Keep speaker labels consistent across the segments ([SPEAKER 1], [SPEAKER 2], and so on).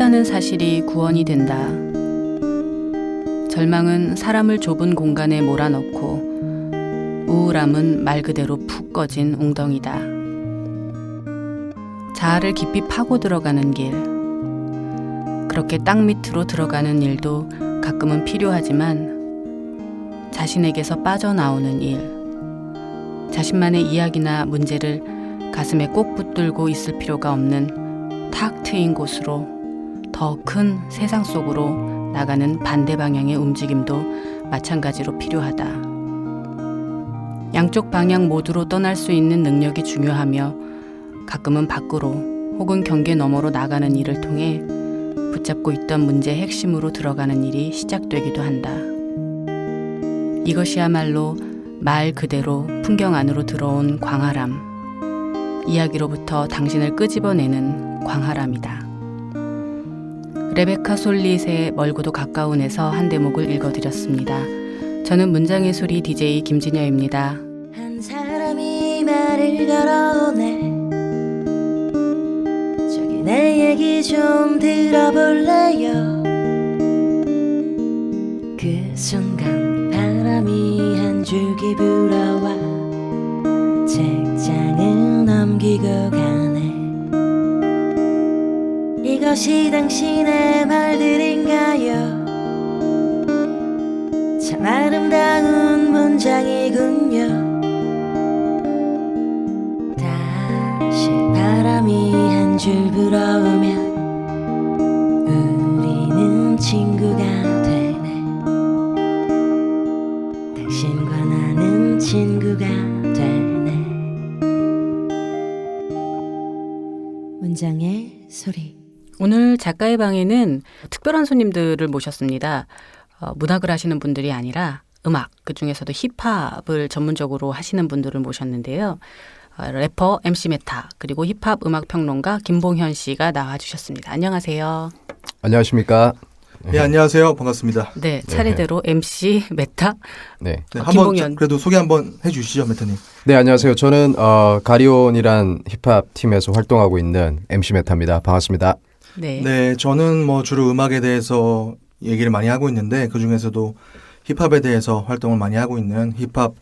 [SPEAKER 1] 혼자라는 사실이 구원이 된다. 절망은 사람을 좁은 공간에 몰아넣고 우울함은 말 그대로 푹 꺼진 웅덩이다. 자아를 깊이 파고 들어가는 길. 그렇게 땅 밑으로 들어가는 일도 가끔은 필요하지만 자신에게서 빠져나오는 일. 자신만의 이야기나 문제를 가슴에 꼭 붙들고 있을 필요가 없는 탁 트인 곳으로 더 큰 세상 속으로 나가는 반대 방향의 움직임도 마찬가지로 필요하다. 양쪽 방향 모두로 떠날 수 있는 능력이 중요하며 가끔은 밖으로 혹은 경계 너머로 나가는 일을 통해 붙잡고 있던 문제의 핵심으로 들어가는 일이 시작되기도 한다. 이것이야말로 말 그대로 풍경 안으로 들어온 광활함. 이야기로부터 당신을 끄집어내는 광활함이다. 레베카 솔릿의 멀고도 가까운에서 한 대목을 읽어드렸습니다. 저는 문장의 소리 DJ 김진여입니다.
[SPEAKER 2] 한 사람이 말을 걸어오네. 저기 내 얘기 좀 들어볼래요. 그 순간 바람이 한 줄기 불어와 책장을 넘기고 가네. 이것이 당신의 말들인가요? 참 아름다운 문장이군요. 다시 바람이 한 줄 불어오면 우리는 친구가 되네. 당신과 나는 친구가 되네. 문장의 소리.
[SPEAKER 1] 오늘 작가의 방에는 특별한 손님들을 모셨습니다. 문학을 하시는 분들이 아니라 음악, 그중에서도 힙합을 전문적으로 하시는 분들을 모셨는데요. 래퍼 MC 메타 그리고 힙합 음악 평론가 김봉현 씨가 나와주셨습니다. 안녕하세요.
[SPEAKER 3] 안녕하십니까?
[SPEAKER 4] 네, 안녕하세요. 반갑습니다.
[SPEAKER 1] 네, 차례대로 MC 메타,
[SPEAKER 4] 네,
[SPEAKER 1] 김봉현.
[SPEAKER 4] 한번 그래도 소개 한번 해주시죠, 메타님.
[SPEAKER 3] 네, 안녕하세요. 저는 가리온이란 힙합 팀에서 활동하고 있는 MC 메타입니다. 반갑습니다.
[SPEAKER 1] 네.
[SPEAKER 4] 네, 저는 뭐 주로 음악에 대해서 얘기를 많이 하고 있는데 그 중에서도 힙합에 대해서 활동을 많이 하고 있는 힙합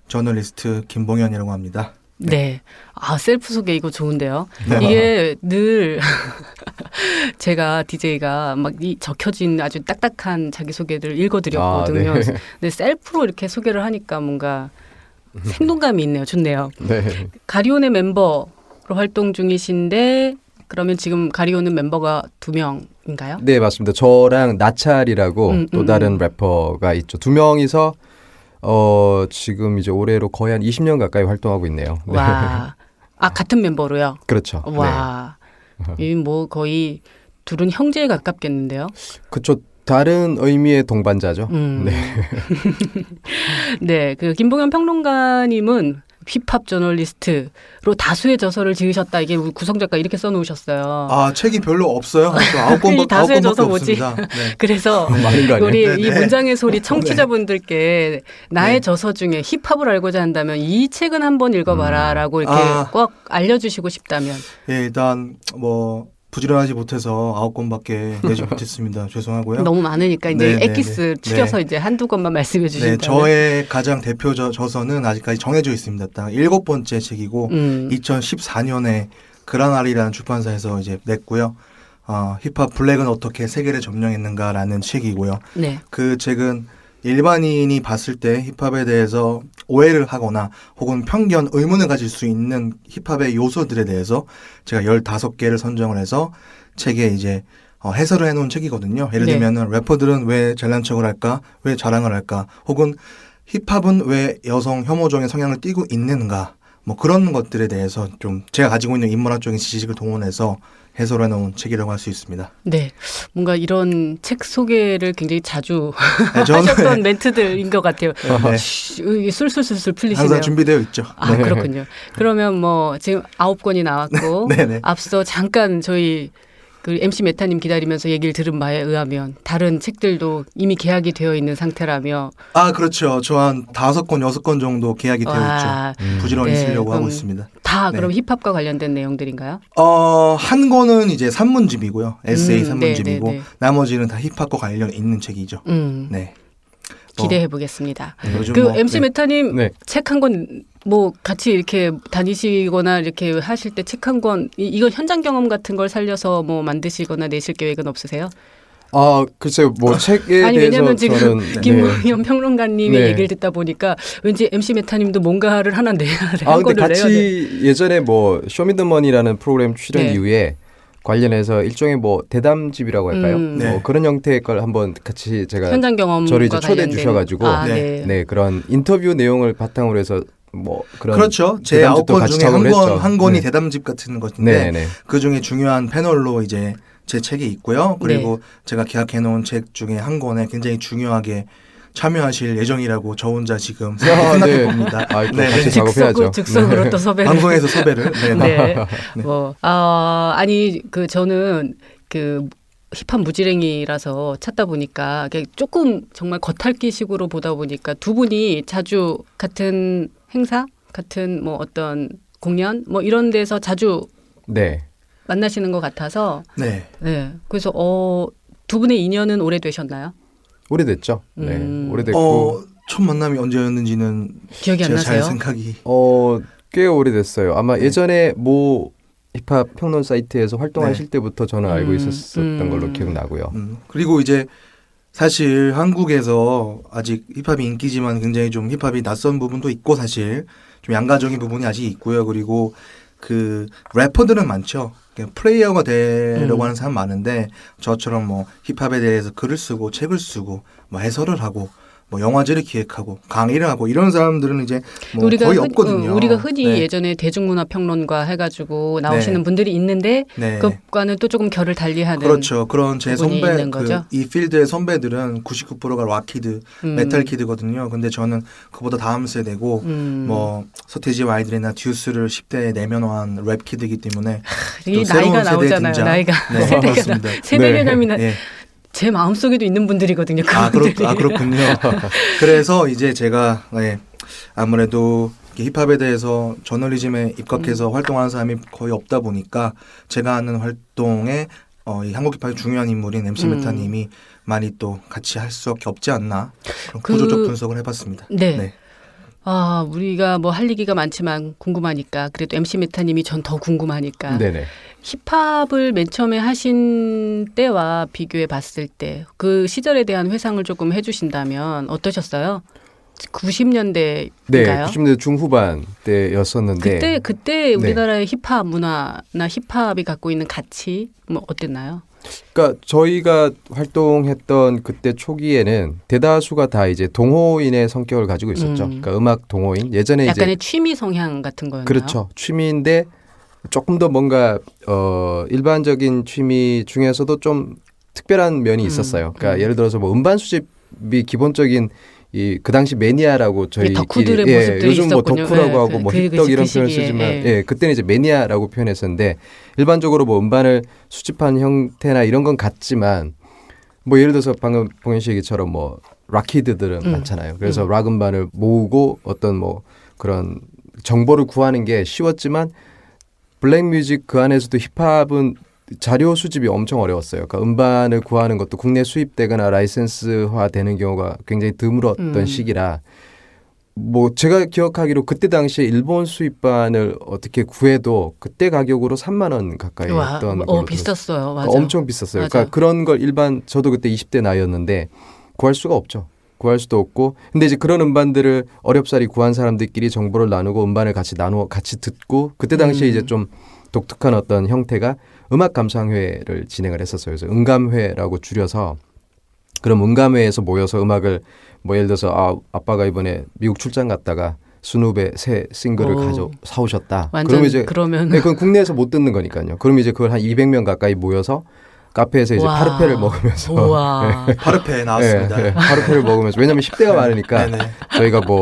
[SPEAKER 4] 저널리스트 김봉현이라고 합니다.
[SPEAKER 1] 네. 아, 셀프 소개 이거 좋은데요.
[SPEAKER 4] 네.
[SPEAKER 1] 이게 늘 제가 DJ가 막 이 적혀진 아주 딱딱한 자기소개를 읽어드렸거든요.
[SPEAKER 3] 아, 네.
[SPEAKER 1] 근데 셀프로 이렇게 소개를 하니까 뭔가 생동감이 있네요. 좋네요.
[SPEAKER 3] 네.
[SPEAKER 1] 가리온의 멤버로 활동 중이신데 그러면 지금 가리온은 멤버가 2명인가요?
[SPEAKER 3] 네, 맞습니다. 저랑 나찰이라고 또 다른 래퍼가 있죠. 2명이서 지금 이제 올해로 거의 한 20년 가까이 활동하고 있네요. 네.
[SPEAKER 1] 와. 아, 같은 멤버로요?
[SPEAKER 3] 그렇죠.
[SPEAKER 1] 와. 이 뭐 거의 둘은 형제에 가깝겠는데요?
[SPEAKER 3] 그렇죠. 다른 의미의 동반자죠. 네.
[SPEAKER 1] 네, 그 김봉현 평론가님은 힙합 저널리스트로 다수의 저서를 지으셨다. 이게 우리 구성 작가 이렇게 써놓으셨어요.
[SPEAKER 4] 아, 책이 별로 없어요. 아홉 권밖에
[SPEAKER 1] 다수의 저서 뭐지?
[SPEAKER 4] 없습니다. 네.
[SPEAKER 1] 그래서
[SPEAKER 3] 많은 거 아니에요?
[SPEAKER 1] 우리 이
[SPEAKER 4] 네.
[SPEAKER 1] 문장의 소리 청취자분들께 나의
[SPEAKER 4] 네.
[SPEAKER 1] 저서 중에 힙합을 알고자 한다면 이 책은 한번 읽어봐라라고 이렇게 꼭 알려주시고 싶다면.
[SPEAKER 4] 예, 일단 뭐 부지런하지 못해서 9권밖에 내지 못했습니다. 죄송하고요.
[SPEAKER 1] 너무 많으니까 이제
[SPEAKER 4] 네,
[SPEAKER 1] 엑기스
[SPEAKER 4] 네, 네.
[SPEAKER 1] 추려서 이제 한두 권만 말씀해 주신다면.
[SPEAKER 4] 네, 저의 가장 대표 저서는 아직까지 정해져 있습니다. 딱 7번째 책이고 2014년에 그라날이라는 출판사에서 이제 냈고요. 힙합 블랙은 어떻게 세계를 점령했는가라는 책이고요.
[SPEAKER 1] 네.
[SPEAKER 4] 그 책은 일반인이 봤을 때 힙합에 대해서 오해를 하거나 혹은 편견, 의문을 가질 수 있는 힙합의 요소들에 대해서 제가 15개를 선정을 해서 책에 이제 해설을 해놓은 책이거든요. 예를
[SPEAKER 1] 네.
[SPEAKER 4] 들면은 래퍼들은 왜 잘난 척을 할까? 왜 자랑을 할까? 혹은 힙합은 왜 여성 혐오적인 성향을 띠고 있는가? 뭐 그런 것들에 대해서 좀 제가 가지고 있는 인문학적인 지식을 동원해서 해설해 놓은 책이라고 할 수 있습니다.
[SPEAKER 1] 네. 뭔가 이런 책 소개를 굉장히 자주
[SPEAKER 4] 네,
[SPEAKER 1] 하셨던 멘트들인 것 같아요.
[SPEAKER 4] 네.
[SPEAKER 1] 술술술술 풀리시네요.
[SPEAKER 4] 항상 준비되어 있죠.
[SPEAKER 1] 아, 그렇군요. 그러면 뭐 지금 9권이 나왔고
[SPEAKER 4] 네네.
[SPEAKER 1] 앞서 잠깐 저희 그 MC 메타님 기다리면서 얘기를 들은 바에 의하면 다른 책들도 이미 계약이 되어 있는 상태라며.
[SPEAKER 4] 아, 그렇죠. 저 한 5권, 6권 정도 계약이 되어
[SPEAKER 1] 와.
[SPEAKER 4] 있죠. 부지런히
[SPEAKER 1] 네,
[SPEAKER 4] 쓰려고 하고
[SPEAKER 1] 그럼
[SPEAKER 4] 있습니다.
[SPEAKER 1] 다
[SPEAKER 4] 네.
[SPEAKER 1] 그럼 힙합과 관련된 내용들인가요?
[SPEAKER 4] 한 권은 이제 산문집이고요. 에세이 산문집이고
[SPEAKER 1] 네, 네, 네.
[SPEAKER 4] 나머지는 다 힙합과 관련 있는 책이죠. 네.
[SPEAKER 1] 기대해 보겠습니다.
[SPEAKER 4] 요즘
[SPEAKER 1] 그
[SPEAKER 4] 뭐,
[SPEAKER 1] MC
[SPEAKER 4] 네.
[SPEAKER 1] 메타님
[SPEAKER 3] 네.
[SPEAKER 1] 책 한 권 뭐 같이 이렇게 다니시거나 이렇게 하실 때 책 한 권 이건 현장 경험 같은 걸 살려서 뭐 만드시거나 내실 계획은 없으세요?
[SPEAKER 3] 글쎄요, 뭐 책에
[SPEAKER 1] 아니
[SPEAKER 3] 대해서
[SPEAKER 1] 왜냐면 지금
[SPEAKER 3] 저는
[SPEAKER 1] 김무현 평론가님의
[SPEAKER 3] 네.
[SPEAKER 1] 얘기를 듣다 보니까 왠지 MC 메타님도 뭔가를 하나 내야 돼. 한
[SPEAKER 3] 근데
[SPEAKER 1] 권을 내야 돼.
[SPEAKER 3] 같이 예전에 뭐 쇼미더머니라는 프로그램 출연
[SPEAKER 1] 네.
[SPEAKER 3] 이후에 관련해서 일종의 뭐 대담집이라고 할까요?
[SPEAKER 4] 네.
[SPEAKER 3] 뭐 그런 형태의 걸 한번 같이 제가
[SPEAKER 1] 현장 경험과
[SPEAKER 3] 저를 이제 초대해
[SPEAKER 1] 관련된.
[SPEAKER 3] 주셔가지고
[SPEAKER 1] 네.
[SPEAKER 3] 네, 그런 인터뷰 내용을 바탕으로 해서 뭐 그런
[SPEAKER 4] 그렇죠. 제
[SPEAKER 3] 대담집도
[SPEAKER 4] 9권
[SPEAKER 3] 같이
[SPEAKER 4] 중에
[SPEAKER 3] 작업을 했죠.
[SPEAKER 4] 한 권이
[SPEAKER 3] 네.
[SPEAKER 4] 대담집 같은 것인데
[SPEAKER 3] 네.
[SPEAKER 4] 그 중에 중요한 패널로 이제 제 책이 있고요. 그리고 제가 계약해 놓은 책 중에 한 권에 굉장히 중요하게 참여하실 예정이라고 저 혼자 지금 생각해 봅니다.
[SPEAKER 3] 또 같이 작업해야죠.
[SPEAKER 1] 즉석으로 또 섭외를.
[SPEAKER 4] 방송에서 섭외를. 네.
[SPEAKER 1] 네.
[SPEAKER 4] 네.
[SPEAKER 1] 뭐 아니 그 저는 그 힙합 무지랭이라서 찾다 보니까 조금 정말 겉핥기식으로 보다 보니까 두 분이 자주 같은 행사, 같은 뭐 어떤 공연 뭐 이런 데서 자주
[SPEAKER 3] 네.
[SPEAKER 1] 만나시는 것 같아서
[SPEAKER 4] 네.
[SPEAKER 1] 네. 그래서 두 분의 인연은 오래되셨나요?
[SPEAKER 3] 오래됐죠. 네. 오래됐고
[SPEAKER 4] 첫 만남이 언제였는지는
[SPEAKER 1] 기억이 안
[SPEAKER 4] 제가
[SPEAKER 1] 나세요?
[SPEAKER 4] 잘 생각이.
[SPEAKER 3] 꽤 오래됐어요. 아마
[SPEAKER 4] 네.
[SPEAKER 3] 예전에 뭐 힙합 평론 사이트에서 활동하실
[SPEAKER 4] 네.
[SPEAKER 3] 때부터 저는 알고 있었던 걸로 기억나고요.
[SPEAKER 4] 그리고 이제 사실 한국에서 아직 힙합이 인기지만 굉장히 좀 힙합이 낯선 부분도 있고 사실 좀 양가적인 부분이 아직 있고요. 그리고 그 래퍼들은 많죠. 그냥 플레이어가 되려고 하는 사람 많은데 저처럼 뭐 힙합에 대해서 글을 쓰고 책을 쓰고 뭐 해설을 하고 뭐 영화제를 기획하고 강의를 하고 이런 사람들은 이제 뭐 거의 없거든요.
[SPEAKER 1] 우리가 흔히
[SPEAKER 4] 네.
[SPEAKER 1] 예전에 대중문화 평론가 해가지고 나오시는
[SPEAKER 4] 네.
[SPEAKER 1] 분들이 있는데
[SPEAKER 4] 네.
[SPEAKER 1] 그것과는 또 조금 결을 달리하는
[SPEAKER 4] 그렇죠. 그런 제
[SPEAKER 1] 부분이
[SPEAKER 4] 선배
[SPEAKER 1] 있는 거죠?
[SPEAKER 4] 이 필드의 선배들은 99%가 락키드, 메탈키드거든요. 근데 저는 그보다 다음 세대고 뭐 서태지와 아이들이나 듀스를 10대에 내면화한 랩키드이기 때문에
[SPEAKER 1] 이
[SPEAKER 4] 또 새로운
[SPEAKER 1] 나이가
[SPEAKER 4] 세대의
[SPEAKER 1] 나오잖아요.
[SPEAKER 4] 등장.
[SPEAKER 1] 나이가
[SPEAKER 4] 네,
[SPEAKER 1] 세대가
[SPEAKER 4] 그렇습니다.
[SPEAKER 1] 세대
[SPEAKER 3] 네.
[SPEAKER 1] 개념이나
[SPEAKER 4] 네.
[SPEAKER 1] 제 마음속에도 있는 분들이거든요. 그분들이.
[SPEAKER 4] 그렇군요. 그래서 이제 제가 아무래도 힙합에 대해서 저널리즘에 입각해서 활동하는 사람이 거의 없다 보니까 제가 하는 활동에 이 한국 힙합의 중요한 인물인 MC 메타님이 많이 또 같이 할 수밖에 없지 않나 그런 구조적 분석을 해봤습니다.
[SPEAKER 1] 네. 우리가 뭐 할 얘기가 많지만 궁금하니까 그래도 MC 메타님이 전 더 궁금하니까
[SPEAKER 3] 네네.
[SPEAKER 1] 힙합을 맨 처음에 하신 때와 비교해 봤을 때 그 시절에 대한 회상을 조금 해주신다면 어떠셨어요? 90년대인가요?
[SPEAKER 3] 네, 90년대 중후반 때였었는데
[SPEAKER 1] 그때 우리나라의 힙합 문화나 힙합이 갖고 있는 가치 뭐 어땠나요?
[SPEAKER 3] 그러니까 저희가 활동했던 그때 초기에는 대다수가 다 이제 동호인의 성격을 가지고 있었죠. 그러니까 음악 동호인. 예전에
[SPEAKER 1] 약간의
[SPEAKER 3] 이제
[SPEAKER 1] 취미 성향 같은 거였나요?
[SPEAKER 3] 그렇죠. 취미인데 조금 더 뭔가 일반적인 취미 중에서도 좀 특별한 면이 있었어요. 그러니까 예를 들어서 뭐 음반 수집이 기본적인 그 당시 매니아라고 저희끼리
[SPEAKER 1] 덕후들의 모습들이
[SPEAKER 3] 요즘 뭐
[SPEAKER 1] 있었군요.
[SPEAKER 3] 덕후라고 하고 뭐 힙덕 이런 표현을
[SPEAKER 1] 시기에,
[SPEAKER 3] 쓰지만 그때는 이제 매니아라고 표현했었는데 일반적으로 뭐 음반을 수집한 형태나 이런 건 같지만 뭐 예를 들어서 방금 봉현 씨 얘기처럼 뭐 락키드들은 많잖아요. 그래서 락 음반을 모으고 어떤 뭐 그런 정보를 구하는 게 쉬웠지만 블랙뮤직 그 안에서도 힙합은 자료 수집이 엄청 어려웠어요. 그러니까 음반을 구하는 것도 국내 수입되거나 라이센스화 되는 경우가 굉장히 드물었던 시기라 뭐 제가 기억하기로 그때 당시에 일본 수입반을 어떻게 구해도 그때 가격으로 3만 원 가까이 했던 걸로
[SPEAKER 1] 비쌌어요. 맞아.
[SPEAKER 3] 엄청 비쌌어요.
[SPEAKER 1] 맞아.
[SPEAKER 3] 그러니까 그런 걸 저도 그때 20대 나이였는데 구할 수가 없죠. 구할 수도 없고 근데 이제 그런 음반들을 어렵사리 구한 사람들끼리 정보를 나누고 음반을 같이 듣고 그때 당시에 이제 좀 독특한 어떤 형태가 음악 감상회를 진행을 했었어요. 그래서 음감회라고 줄여서 그럼 음감회에서 모여서 음악을 뭐 예를 들어서 아빠가 이번에 미국 출장 갔다가 스눕의 새 싱글을 사오셨다. 그러면 그건 국내에서 못 듣는 거니까요. 그럼 이제 그걸 한 200명 가까이 모여서 카페에서 이제 파르페를 먹으면서
[SPEAKER 4] 파르페 나왔습니다.
[SPEAKER 3] 파르페를 먹으면서 왜냐하면 10대가 많으니까 저희가 뭐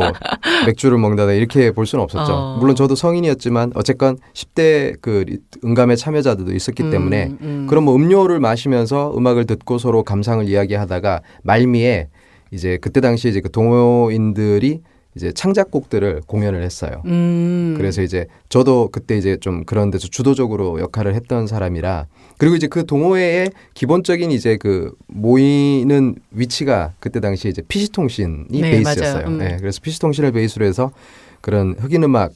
[SPEAKER 3] 맥주를 먹는다 이렇게 볼 수는 없었죠. 물론 저도 성인이었지만 어쨌건 10대 그 음감의 참여자들도 있었기 때문에 그런 뭐 음료를 마시면서 음악을 듣고 서로 감상을 이야기하다가 말미에 이제 그때 당시에 이제 그 동호인들이 이제 창작곡들을 공연을 했어요.
[SPEAKER 1] 음.
[SPEAKER 3] 그래서 이제 저도 그때 이제 좀 그런 데서 주도적으로 역할을 했던 사람이라 그리고 이제 그 동호회의 기본적인 이제 그 모이는 위치가 그때 당시에 이제 PC통신이
[SPEAKER 1] 네,
[SPEAKER 3] 베이스였어요.
[SPEAKER 1] 맞아요.
[SPEAKER 3] 네, 그래서 PC통신을 베이스로 해서 그런 흑인음악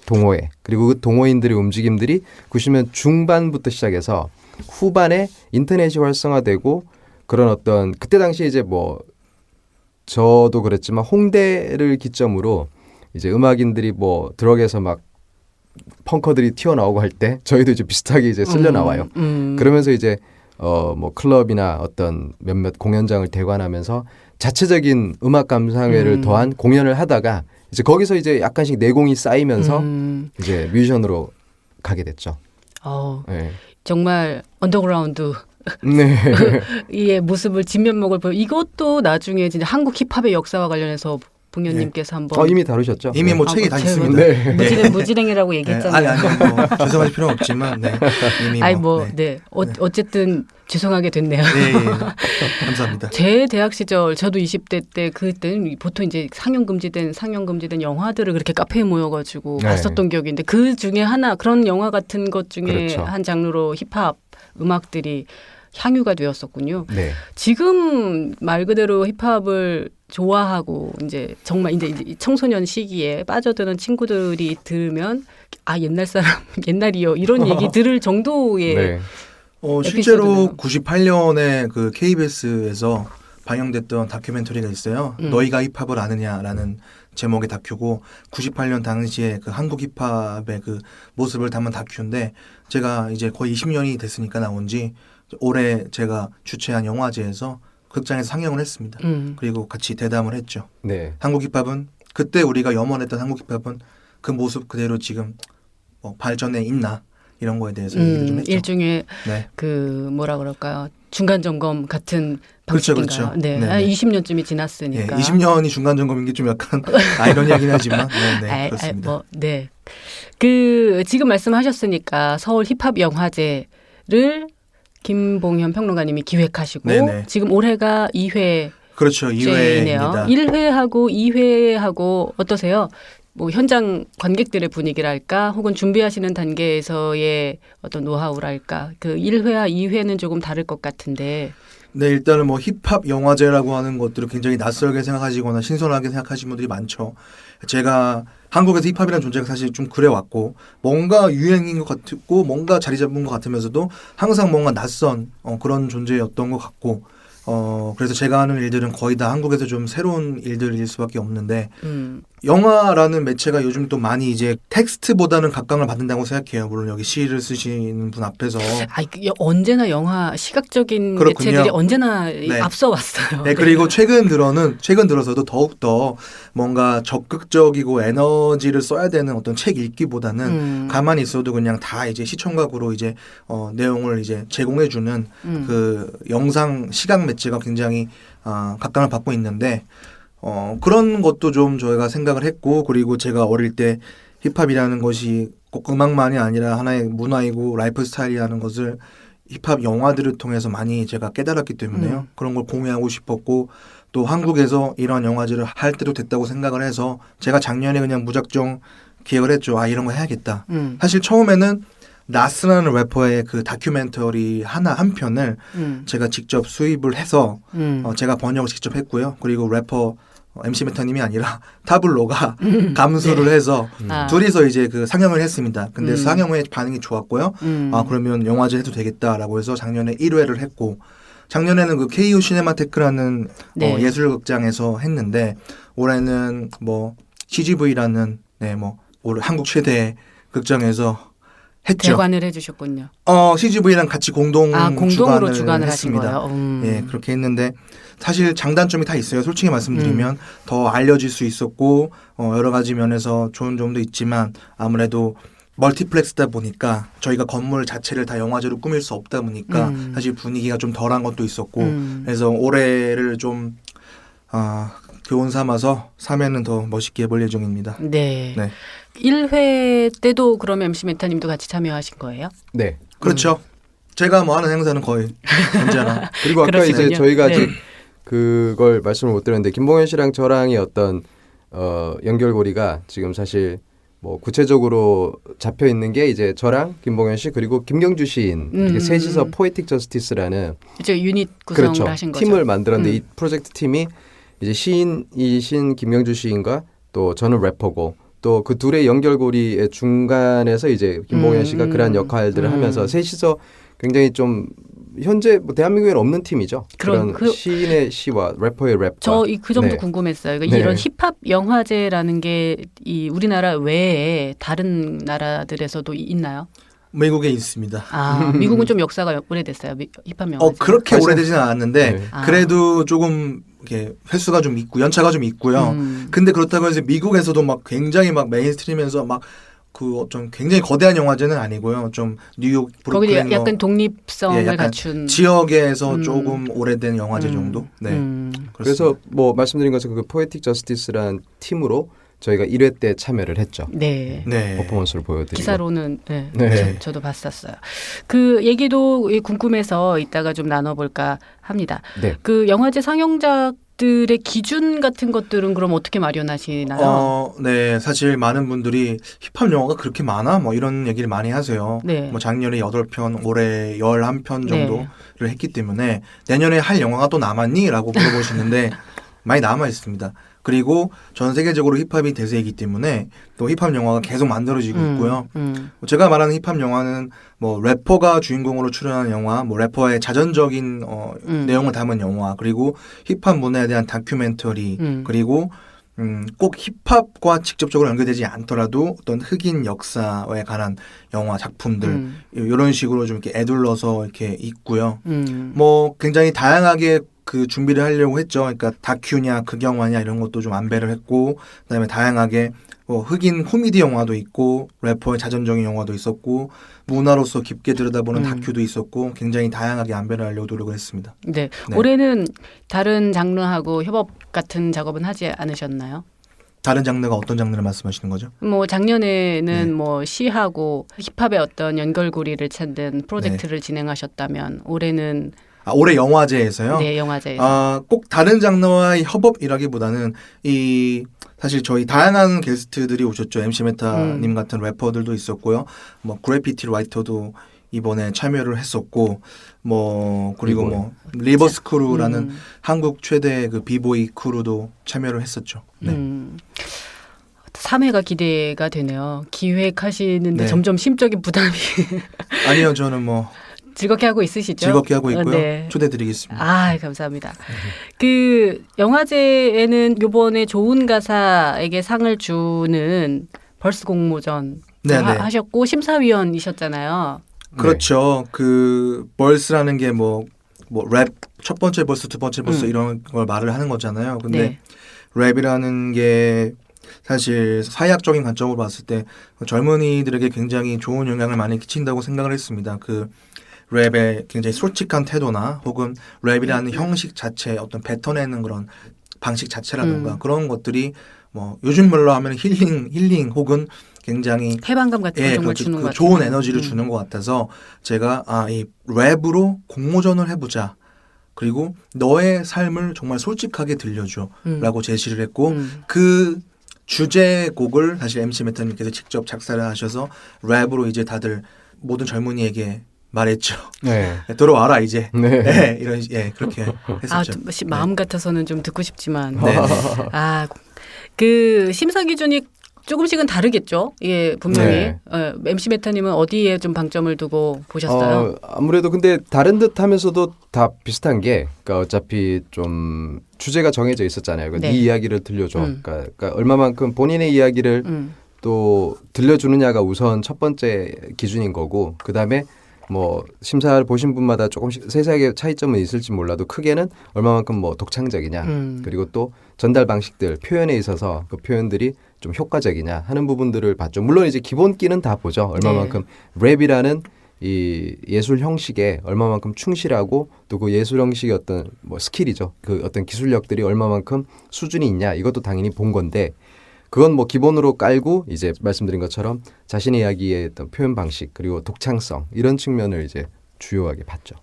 [SPEAKER 3] 동호회 그리고 그 동호인들의 움직임들이 90년 중반부터 시작해서 후반에 인터넷이 활성화되고 그런 어떤 그때 당시에 이제 뭐 저도 그랬지만 홍대를 기점으로 이제 음악인들이 뭐 드럭에서 막 펑커들이 튀어나오고 할 때 저희도 이제 비슷하게 이제 쓸려 나와요. 그러면서 이제 뭐 클럽이나 어떤 몇몇 공연장을 대관하면서 자체적인 음악 감상회를 더한 공연을 하다가 이제 거기서 이제 약간씩 내공이 쌓이면서 이제 뮤지션으로 가게 됐죠. 네.
[SPEAKER 1] 정말 언더그라운드
[SPEAKER 3] 네.
[SPEAKER 1] 이의 모습을 진면목을 보여. 이것도 나중에 진짜 한국 힙합의 역사와 관련해서 봉현님께서 한번
[SPEAKER 3] 이미 다루셨죠?
[SPEAKER 4] 이미 뭐
[SPEAKER 1] 아,
[SPEAKER 4] 책이 다
[SPEAKER 1] 제가
[SPEAKER 4] 있습니다.
[SPEAKER 3] 네.
[SPEAKER 1] 무지랭이라고
[SPEAKER 4] 네.
[SPEAKER 1] 얘기했잖아요.
[SPEAKER 4] 아니 뭐 죄송할 필요는 없지만 네. 이미
[SPEAKER 1] 아니
[SPEAKER 4] 뭐,
[SPEAKER 1] 뭐 네. 어쨌든 죄송하게 됐네요.
[SPEAKER 4] 네, 예. 감사합니다.
[SPEAKER 1] 제 대학 시절 저도 20대 때 그때는 보통 이제 상영 금지된 영화들을 그렇게 카페에 모여가지고
[SPEAKER 3] 네.
[SPEAKER 1] 봤었던 기억인데 그 중에 하나 그런 영화 같은 것 중에
[SPEAKER 3] 그렇죠.
[SPEAKER 1] 한 장르로 힙합 음악들이 향유가 되었었군요.
[SPEAKER 3] 네.
[SPEAKER 1] 지금 말 그대로 힙합을 좋아하고 이제 정말 이제 청소년 시기에 빠져드는 친구들이 들으면 아 옛날 사람 옛날이요 이런 얘기 들을 정도의
[SPEAKER 3] 네.
[SPEAKER 4] 실제로 98년에 그 KBS에서 방영됐던 다큐멘터리가 있어요. 너희가 힙합을 아느냐라는 제목의 다큐고 98년 당시에 그 한국 힙합의 그 모습을 담은 다큐인데 제가 이제 거의 20년이 됐으니까 나온 지 올해 제가 주최한 영화제에서 극장에서 상영을 했습니다. 그리고 같이 대담을 했죠.
[SPEAKER 3] 네.
[SPEAKER 4] 한국 힙합은 그때 우리가 염원했던 한국 힙합은 그 모습 그대로 지금 뭐 발전해 있나 이런 거에 대해서 얘기를 좀 했죠.
[SPEAKER 1] 일종의
[SPEAKER 4] 네.
[SPEAKER 1] 그 뭐라 그럴까요? 중간 점검 같은
[SPEAKER 4] 그렇죠,
[SPEAKER 1] 방식인가요?
[SPEAKER 4] 그렇죠.
[SPEAKER 1] 네,
[SPEAKER 4] 네,
[SPEAKER 1] 한
[SPEAKER 4] 네.
[SPEAKER 1] 20년쯤이 지났으니까.
[SPEAKER 4] 20년이 중간 점검인 게 좀 약간 아이러니하긴 하지만 네, 그렇습니다.
[SPEAKER 1] 뭐, 네. 그 지금 말씀하셨으니까 서울 힙합 영화제를 김봉현 평론가님이 기획하시고
[SPEAKER 4] 네네.
[SPEAKER 1] 지금 올해가 2회
[SPEAKER 4] 그렇죠. 2회입니다.
[SPEAKER 1] 1회하고 2회하고 어떠세요? 뭐 현장 관객들의 분위기랄까 혹은 준비하시는 단계에서의 어떤 노하우랄까 그 1회와 2회는 조금 다를 것 같은데
[SPEAKER 4] 네, 일단은 뭐 힙합 영화제라고 하는 것들을 굉장히 낯설게 생각하시거나 신선하게 생각하시는 분들이 많죠. 제가 한국에서 힙합이라는 존재가 사실 좀 그래왔고 뭔가 유행인 것 같고 뭔가 자리 잡은 것 같으면서도 항상 뭔가 낯선 그런 존재였던 것 같고 그래서 제가 하는 일들은 거의 다 한국에서 좀 새로운 일들일 수밖에 없는데 영화라는 매체가 요즘 또 많이 이제 텍스트보다는 각광을 받는다고 생각해요. 물론 여기 시를 쓰시는 분 앞에서
[SPEAKER 1] 언제나 영화 시각적인
[SPEAKER 4] 그렇군요.
[SPEAKER 1] 매체들이 언제나
[SPEAKER 4] 네.
[SPEAKER 1] 앞서 왔어요.
[SPEAKER 4] 네, 그리고 최근 들어서도 더욱더 뭔가 적극적이고 에너지를 써야 되는 어떤 책 읽기보다는 가만히 있어도 그냥 다 이제 시청각으로 이제 내용을 이제 제공해주는 그 영상 시각 매체가 굉장히 각광을 받고 있는데 그런 것도 좀 저희가 생각을 했고 그리고 제가 어릴 때 힙합이라는 것이 꼭 음악만이 아니라 하나의 문화이고 라이프 스타일이라는 것을 힙합 영화들을 통해서 많이 제가 깨달았기 때문에요. 그런 걸 공유하고 싶었고 또 한국에서 이런 영화제를 할 때도 됐다고 생각을 해서 제가 작년에 그냥 무작정 기획을 했죠. 아 이런 거 해야겠다. 사실 처음에는 나스라는 래퍼의 그 다큐멘터리 한 편을 제가 직접 수입을 해서 제가 번역을 직접 했고요. 그리고 래퍼 MC 메타님이 아니라 타블로가 감수를 해서 둘이서 이제 그 상영을 했습니다. 근데 상영 후에 반응이 좋았고요. 아 그러면 영화제 해도 되겠다라고 해서 작년에 1회를 했고 작년에는 그 KU 시네마테크라는
[SPEAKER 1] 네.
[SPEAKER 4] 예술극장에서 했는데 올해는 뭐 CGV라는 뭐 올해 한국 최대 극장에서 했죠.
[SPEAKER 1] 대관을 해주셨군요.
[SPEAKER 4] CGV랑 같이
[SPEAKER 1] 공동으로 주관을 하신
[SPEAKER 4] 했습니다.
[SPEAKER 1] 거예요.
[SPEAKER 4] 예, 그렇게 했는데 사실 장단점이 다 있어요. 솔직히 말씀드리면 더 알려질 수 있었고 여러 가지 면에서 좋은 점도 있지만 아무래도 멀티플렉스다 보니까 저희가 건물 자체를 다 영화제로 꾸밀 수 없다 보니까 사실 분위기가 좀 덜한 것도 있었고 그래서 올해를 좀 교훈 삼아서 3회는 더 멋있게 해볼 예정입니다.
[SPEAKER 1] 네.
[SPEAKER 4] 네.
[SPEAKER 1] 1회 때도 그러면 MC 메타님도 같이 참여하신 거예요?
[SPEAKER 3] 네.
[SPEAKER 4] 그렇죠. 제가 뭐 하는 행사는 거의 언제나.
[SPEAKER 3] 그리고 아까
[SPEAKER 1] 그렇군요.
[SPEAKER 3] 이제 저희가
[SPEAKER 1] 네.
[SPEAKER 3] 아직 그걸 말씀을 못 드렸는데 김봉현 씨랑 저랑이 어떤 연결고리가 지금 사실 뭐 구체적으로 잡혀 있는 게 이제 저랑 김봉현 씨 그리고 김경주 시인 이렇게 셋이서 포에틱 저스티스라는
[SPEAKER 1] 이제 유닛 구성을
[SPEAKER 3] 그렇죠.
[SPEAKER 1] 하신 거죠.
[SPEAKER 3] 팀을 만들었는데 이 프로젝트 팀이 이제 시인이신 김경주 시인과 또 저는 래퍼고 또 그 둘의 연결고리의 중간에서 이제 김봉현 씨가 그러한 역할들을 하면서 셋이서 굉장히 좀 현재 뭐 대한민국에는 없는 팀이죠. 그런 시인의 시와 래퍼의 랩과.
[SPEAKER 1] 저 그 정도
[SPEAKER 3] 네.
[SPEAKER 1] 궁금했어요. 그러니까
[SPEAKER 3] 네.
[SPEAKER 1] 이런 힙합 영화제라는 게 이 우리나라 외에 다른 나라들에서도 있나요?
[SPEAKER 4] 미국에 있습니다.
[SPEAKER 1] 아, 미국은 좀 역사가 오래됐어요. 힙합 영화제.
[SPEAKER 4] 그렇게
[SPEAKER 3] 사실-
[SPEAKER 4] 오래되지는 않았는데
[SPEAKER 3] 네.
[SPEAKER 4] 그래도 조금 이렇게 횟수가 좀 있고 연차가 좀 있고요. 근데 그렇다고 해서 미국에서도 막 굉장히 막 메인스트림에서 막 그 어떤 굉장히 거대한 영화제는 아니고요. 좀 뉴욕
[SPEAKER 1] 거기
[SPEAKER 4] 브루클린
[SPEAKER 1] 약간
[SPEAKER 4] 뭐
[SPEAKER 1] 독립성을
[SPEAKER 4] 약간
[SPEAKER 1] 갖춘
[SPEAKER 4] 지역에서 조금 오래된 영화제 정도. 네.
[SPEAKER 3] 그래서 뭐 말씀드린 것처럼 그 포에틱 저스티스라는 팀으로 저희가 1회 때 참여를 했죠.
[SPEAKER 1] 네.
[SPEAKER 4] 네.
[SPEAKER 3] 퍼포먼스를 보여드리고.
[SPEAKER 1] 기사로는 네,
[SPEAKER 3] 네.
[SPEAKER 1] 저도 봤었어요. 그 얘기도 궁금해서 이따가 좀 나눠볼까 합니다.
[SPEAKER 3] 네.
[SPEAKER 1] 그 영화제 상영작들의 기준 같은 것들은 그럼 어떻게 마련하시나요?
[SPEAKER 4] 네. 사실 많은 분들이 힙합 영화가 그렇게 많아? 뭐 이런 얘기를 많이 하세요.
[SPEAKER 1] 네.
[SPEAKER 4] 뭐 작년에 8편, 올해 11편 정도를
[SPEAKER 1] 네.
[SPEAKER 4] 했기 때문에 내년에 할 영화가 또 남았니? 라고 물어보시는데 많이 남아 있습니다. 그리고 전 세계적으로 힙합이 대세이기 때문에 또 힙합 영화가 계속 만들어지고 있고요. 제가 말하는 힙합 영화는 뭐 래퍼가 주인공으로 출연하는 영화, 뭐 래퍼의 자전적인 내용을 담은 영화, 그리고 힙합 문화에 대한 다큐멘터리, 그리고 꼭 힙합과 직접적으로 연결되지 않더라도 어떤 흑인 역사에 관한 영화 작품들 이런 식으로 좀 이렇게 애둘러서 이렇게 있고요. 뭐 굉장히 다양하게 그 준비를 하려고 했죠. 그러니까 다큐냐 극영화냐 이런 것도 좀 안배를 했고, 그다음에 다양하게 뭐 흑인 코미디 영화도 있고 래퍼의 자전적인 영화도 있었고 문화로서 깊게 들여다보는 다큐도 있었고 굉장히 다양하게 안배를 하려고 노력을 했습니다.
[SPEAKER 1] 네.
[SPEAKER 4] 네.
[SPEAKER 1] 올해는 다른 장르하고 협업 같은 작업은 하지 않으셨나요?
[SPEAKER 4] 다른 장르가 어떤 장르를 말씀하시는 거죠?
[SPEAKER 1] 뭐 작년에는
[SPEAKER 4] 네.
[SPEAKER 1] 뭐 시하고 힙합의 어떤 연결고리를 찾는 프로젝트를 진행하셨다면 올해는
[SPEAKER 4] 올해 영화제에서요?
[SPEAKER 1] 네, 영화제에서
[SPEAKER 4] 꼭 다른 장르와의 협업이라기보다는 사실 저희 다양한 게스트들이 오셨죠. MC 메타님 같은 래퍼들도 있었고요. 뭐 그래피티 라이터도 이번에 참여를 했었고, 뭐 그리고 뭐 리버스 크루라는 한국 최대 그 비보이 크루도 참여를 했었죠. 네.
[SPEAKER 1] 3회가 기대가 되네요. 기획하시는데
[SPEAKER 4] 네.
[SPEAKER 1] 점점 심적인 부담이
[SPEAKER 4] 아니요, 저는 뭐
[SPEAKER 1] 즐겁게 하고 있으시죠?
[SPEAKER 4] 즐겁게 하고 있고요.
[SPEAKER 1] 네.
[SPEAKER 4] 초대드리겠습니다.
[SPEAKER 1] 아, 감사합니다. 그 영화제에는 이번에 좋은 가사에게 상을 주는 벌스 공모전
[SPEAKER 4] 네네.
[SPEAKER 1] 하셨고 심사위원이셨잖아요.
[SPEAKER 4] 그렇죠. 그 벌스라는 게 뭐 랩 첫 번째 벌스, 두 번째 벌스 이런 걸 말을 하는 거잖아요. 근데
[SPEAKER 1] 네.
[SPEAKER 4] 랩이라는 게 사실 사회학적인 관점으로 봤을 때 젊은이들에게 굉장히 좋은 영향을 많이 끼친다고 생각을 했습니다. 그 랩의 굉장히 솔직한 태도나 혹은 랩이라는 형식 자체 어떤 뱉어내는 그런 방식 자체라든가 그런 것들이 뭐 요즘 말로 하면 힐링 혹은 굉장히
[SPEAKER 1] 해방감 같은 걸 정말 주는 것 같아요.
[SPEAKER 4] 좋은 에너지를 주는 것 같아서 제가 이 랩으로 공모전을 해보자. 그리고 너의 삶을 정말 솔직하게 들려줘라고 제시를 했고 그 주제곡을 사실 MC 메타님께서 직접 작사를 하셔서 랩으로 이제 다들 모든 젊은이에게 말했죠.
[SPEAKER 3] 네.
[SPEAKER 4] 들어와라 이제.
[SPEAKER 3] 네.
[SPEAKER 4] 네, 그렇게
[SPEAKER 1] 아,
[SPEAKER 4] 했었죠.
[SPEAKER 1] 마음 같아서는 좀 듣고 싶지만.
[SPEAKER 4] 네.
[SPEAKER 1] 아, 그 심사 기준이 조금씩은 다르겠죠. 예, 분명히.
[SPEAKER 3] 네.
[SPEAKER 1] MC 메타님은 어디에 좀 방점을 두고 보셨어요?
[SPEAKER 3] 아무래도 근데 다른 듯 하면서도 다 비슷한 게, 그러니까 어차피 좀 주제가 정해져 있었잖아요. 그러니까
[SPEAKER 1] 네.
[SPEAKER 3] 네 이야기를 들려줘. 그러니까 얼마만큼 본인의 이야기를 또 들려주느냐가 우선 첫 번째 기준인 거고, 그 다음에 뭐 심사를 보신 분마다 조금씩 세세하게 차이점은 있을지 몰라도 크게는 얼마만큼 뭐 독창적이냐, 그리고 또 전달 방식들, 표현에 있어서 그 표현들이 좀 효과적이냐 하는 부분들을 봤죠. 물론 이제 기본기는 다 보죠. 얼마만큼 랩이라는 이 예술 형식에 얼마만큼 충실하고 또 그 예술 형식의 어떤 뭐 스킬이죠. 그 어떤 기술력들이 얼마만큼 수준이 있냐, 이것도 당연히 본 건데, 그건 뭐 기본으로 깔고 이제 말씀드린 것처럼 자신의 이야기의 어떤 표현 방식 그리고 독창성 이런 측면을 이제 주요하게 봤죠.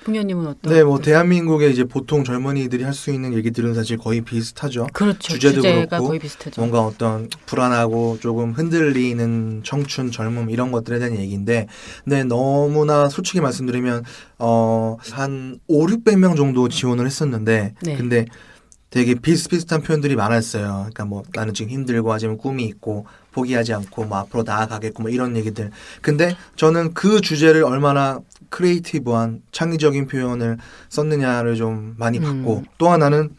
[SPEAKER 1] 풍현님은 어떤?
[SPEAKER 4] 네, 뭐 대한민국의 이제 보통 젊은이들이 할 수 있는 얘기들은 사실 거의 비슷하죠.
[SPEAKER 1] 그렇죠.
[SPEAKER 4] 주제도
[SPEAKER 1] 주제가
[SPEAKER 4] 그렇고
[SPEAKER 1] 거의 비슷하죠.
[SPEAKER 4] 뭔가 어떤 불안하고 조금 흔들리는 청춘, 젊음 이런 것들에 대한 얘기인데, 근데 너무나 솔직히 말씀드리면 한 5,600명 정도 지원을 했었는데,
[SPEAKER 1] 네.
[SPEAKER 4] 근데 되게 비슷비슷한 표현들이 많았어요. 그러니까 뭐 나는 지금 힘들고 하지만 꿈이 있고 포기하지 않고 뭐 앞으로 나아가겠고 뭐 이런 얘기들. 근데 저는 그 주제를 얼마나 크리에이티브한 창의적인 표현을 썼느냐를 좀 많이 봤고, 또 하나는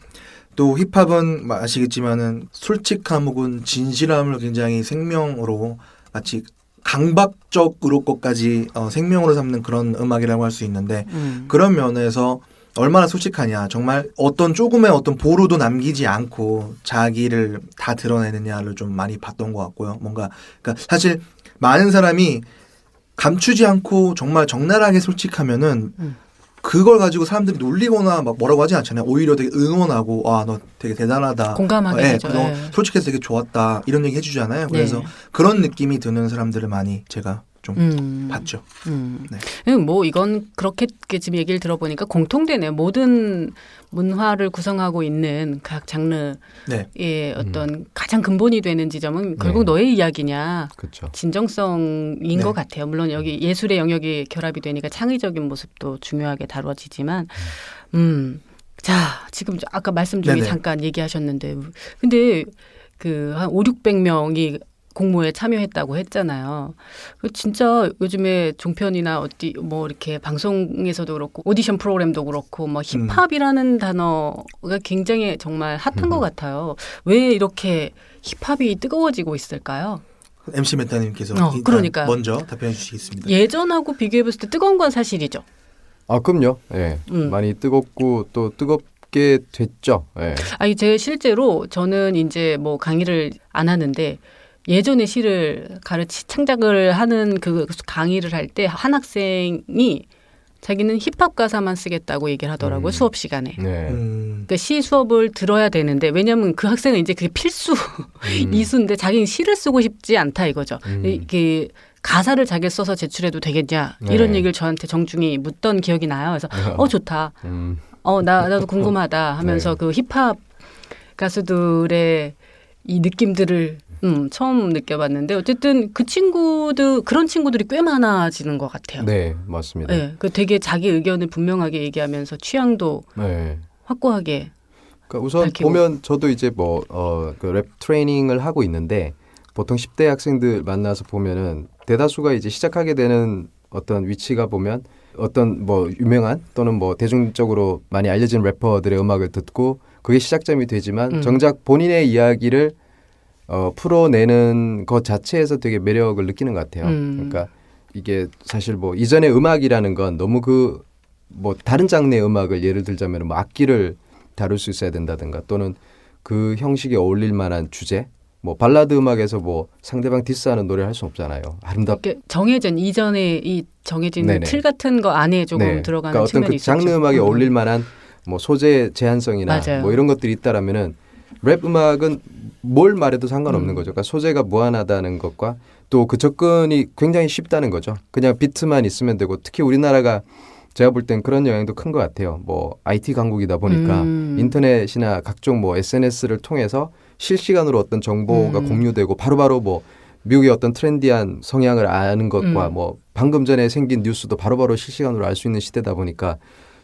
[SPEAKER 4] 또 힙합은 아시겠지만은 솔직함 혹은 진실함을 굉장히 생명으로 마치 강박적으로 것까지 생명으로 삼는 그런 음악이라고 할 수 있는데, 그런 면에서 얼마나 솔직하냐, 정말 어떤 조금의 어떤 보루도 남기지 않고 자기를 다 드러내느냐를 좀 많이 봤던 것 같고요. 뭔가 그러니까 사실 많은 사람이 감추지 않고 정말 적나라하게 솔직하면은 그걸 가지고 사람들이 놀리거나 막 뭐라고 하지 않잖아요. 오히려 되게 응원하고, 아, 너 되게 대단하다.
[SPEAKER 1] 공감하게 되죠.
[SPEAKER 4] 너
[SPEAKER 1] 예.
[SPEAKER 4] 솔직해서 되게 좋았다. 이런 얘기 해주잖아요. 그래서
[SPEAKER 1] 네.
[SPEAKER 4] 그런 느낌이 드는 사람들을 많이 제가 좀 봤죠. 네.
[SPEAKER 1] 뭐 이건 그렇게 지금 얘기를 들어보니까 공통되네요. 모든 문화를 구성하고 있는 각 장르의
[SPEAKER 4] 네.
[SPEAKER 1] 어떤 가장 근본이 되는 지점은 결국
[SPEAKER 3] 네.
[SPEAKER 1] 너의 이야기냐,
[SPEAKER 3] 그렇죠.
[SPEAKER 1] 진정성인
[SPEAKER 4] 네.
[SPEAKER 1] 것 같아요. 물론 여기 예술의 영역이 결합이 되니까 창의적인 모습도 중요하게 다뤄지지만, 자, 지금 아까 말씀 중에
[SPEAKER 4] 네네.
[SPEAKER 1] 잠깐 얘기하셨는데, 근데 그 한 5,600명이 공모에 참여했다고 했잖아요. 진짜 요즘에 종편이나 어디 뭐 이렇게 방송에서도 그렇고 오디션 프로그램도 그렇고 뭐 힙합이라는 단어가 굉장히 정말 핫한 것 같아요. 왜 이렇게 힙합이 뜨거워지고 있을까요?
[SPEAKER 4] MC 메타님께서
[SPEAKER 1] 그러니까요.
[SPEAKER 4] 먼저 답변해 주시겠습니다.
[SPEAKER 1] 예전하고 비교해봤을 때 뜨거운 건 사실이죠.
[SPEAKER 3] 아, 그럼요. 예. 많이 뜨겁고 또 뜨겁게 됐죠. 예.
[SPEAKER 1] 아니, 제 실제로 저는 이제 뭐 강의를 안 하는데 예전에 시를 창작을 하는 그 강의를 할 때 한 학생이 자기는 힙합 가사만 쓰겠다고 얘기를 하더라고요. 수업 시간에.
[SPEAKER 3] 네.
[SPEAKER 1] 그러니까 시 수업을 들어야 되는데, 왜냐하면 그 학생은 이제 그게 필수 이수인데 자기는 시를 쓰고 싶지 않다 이거죠. 이게 가사를 자기 써서 제출해도 되겠냐 이런
[SPEAKER 3] 네.
[SPEAKER 1] 얘기를 저한테 정중히 묻던 기억이 나요. 그래서 좋다. 나도 궁금하다 하면서
[SPEAKER 3] 네.
[SPEAKER 1] 그 힙합 가수들의 이 느낌들을 처음 느껴봤는데, 어쨌든 그런 친구들이 꽤 많아지는 것 같아요.
[SPEAKER 3] 네, 맞습니다.
[SPEAKER 1] 네, 그 되게 자기 의견을 분명하게 얘기하면서 취향도
[SPEAKER 3] 네.
[SPEAKER 1] 확고하게.
[SPEAKER 3] 그러니까 우선
[SPEAKER 1] 밝히고.
[SPEAKER 3] 보면 저도 이제 그 랩 트레이닝을 하고 있는데, 보통 10대 학생들 만나서 보면은 대다수가 이제 시작하게 되는 어떤 위치가 보면 어떤 뭐 유명한 또는 뭐 대중적으로 많이 알려진 래퍼들의 음악을 듣고 그게 시작점이 되지만 정작 본인의 이야기를 풀어내는 것 자체에서 되게 매력을 느끼는 것 같아요. 그러니까 이게 사실 뭐 이전의 음악이라는 건 너무 뭐 다른 장르의 음악을 예를 들자면 뭐 악기를 다룰 수 있어야 된다든가 또는 그 형식에 어울릴 만한 주제, 뭐 발라드 음악에서 뭐 상대방 디스하는 노래를 할 수 없잖아요.
[SPEAKER 1] 이렇게 이전에 이 정해진
[SPEAKER 3] 네네.
[SPEAKER 1] 틀 같은 거 안에 조금 들어가는
[SPEAKER 3] 그러니까 어떤
[SPEAKER 1] 측면이
[SPEAKER 3] 그
[SPEAKER 1] 있었죠.
[SPEAKER 3] 장르 음악에 어울릴 만한 뭐 소재 제한성이나
[SPEAKER 1] 맞아요.
[SPEAKER 3] 뭐 이런 것들이 있다라면은 랩 음악은 뭘 말해도 상관없는 거죠. 그러니까 소재가 무한하다는 것과 또 그 접근이 굉장히 쉽다는 거죠. 그냥 비트만 있으면 되고, 특히 우리나라가 제가 볼 땐 그런 영향도 큰 것 같아요. 뭐 IT 강국이다 보니까 인터넷이나 각종 뭐 SNS를 통해서 실시간으로 어떤 정보가 공유되고 바로바로 뭐 미국의 어떤 트렌디한 성향을 아는 것과 뭐 방금 전에 생긴 뉴스도 바로바로 실시간으로 알 수 있는 시대다 보니까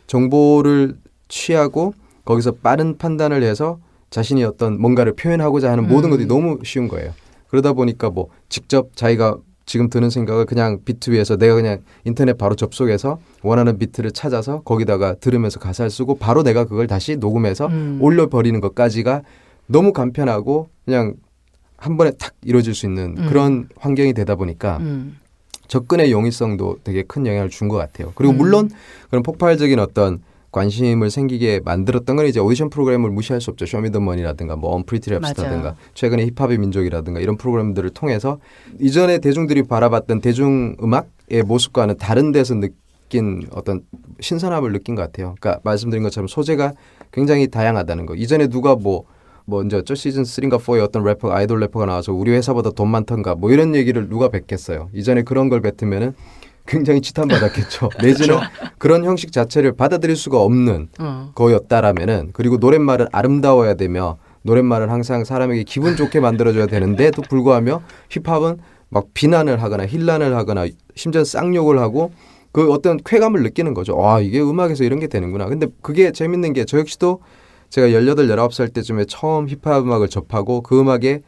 [SPEAKER 3] 정보를 취하고 거기서 빠른 판단을 해서 자신이 어떤 뭔가를 표현하고자 하는 모든 것들이 너무 쉬운 거예요. 그러다 보니까 뭐 직접 자기가 지금 드는 생각을 그냥 비트 위에서 내가 그냥 인터넷 바로 접속해서 원하는 비트를 찾아서 거기다가 들으면서 가사를 쓰고 바로 내가 그걸 다시 녹음해서 올려버리는 것까지가 너무 간편하고 그냥 한 번에 탁 이루어질 수 있는 그런 환경이 되다 보니까 접근의 용이성도 되게 큰 영향을 준 것 같아요. 그리고 물론 그런 폭발적인 어떤 관심을 생기게 만들었던 건 이제 오디션 프로그램을 무시할 수 없죠. 쇼미더머니라든가 뭐 언프리티 랩스타든가 최근에 힙합의 민족이라든가 이런 프로그램들을 통해서 이전에 대중들이 바라봤던 대중음악의 모습과는 다른 데서 느낀 어떤 신선함을 느낀 것 같아요. 그러니까 말씀드린 것처럼 소재가 굉장히 다양하다는 거. 이전에 누가 먼저 저 시즌 3인가 4에 어떤 래퍼 아이돌 래퍼가 나와서 우리 회사보다 돈 많던가 뭐 이런 얘기를 누가 뱉겠어요. 이전에 그런 걸 뱉으면은 굉장히 지탄받았겠죠. 내지는 그런 형식 자체를 받아들일 수가 없는 거였다라면은 그리고 노랫말은 아름다워야 되며 노랫말은 항상 사람에게 기분 좋게 만들어줘야 되는데도 불구하며 힙합은 막 비난을 하거나 힐난을 하거나 심지어 쌍욕을 하고 그 어떤 쾌감을 느끼는 거죠. 와 이게 음악에서 이런 게 되는구나. 근데 그게 재밌는 게 저 역시도 제가 18, 19살 때쯤에 처음 힙합 음악을 접하고 그 음악에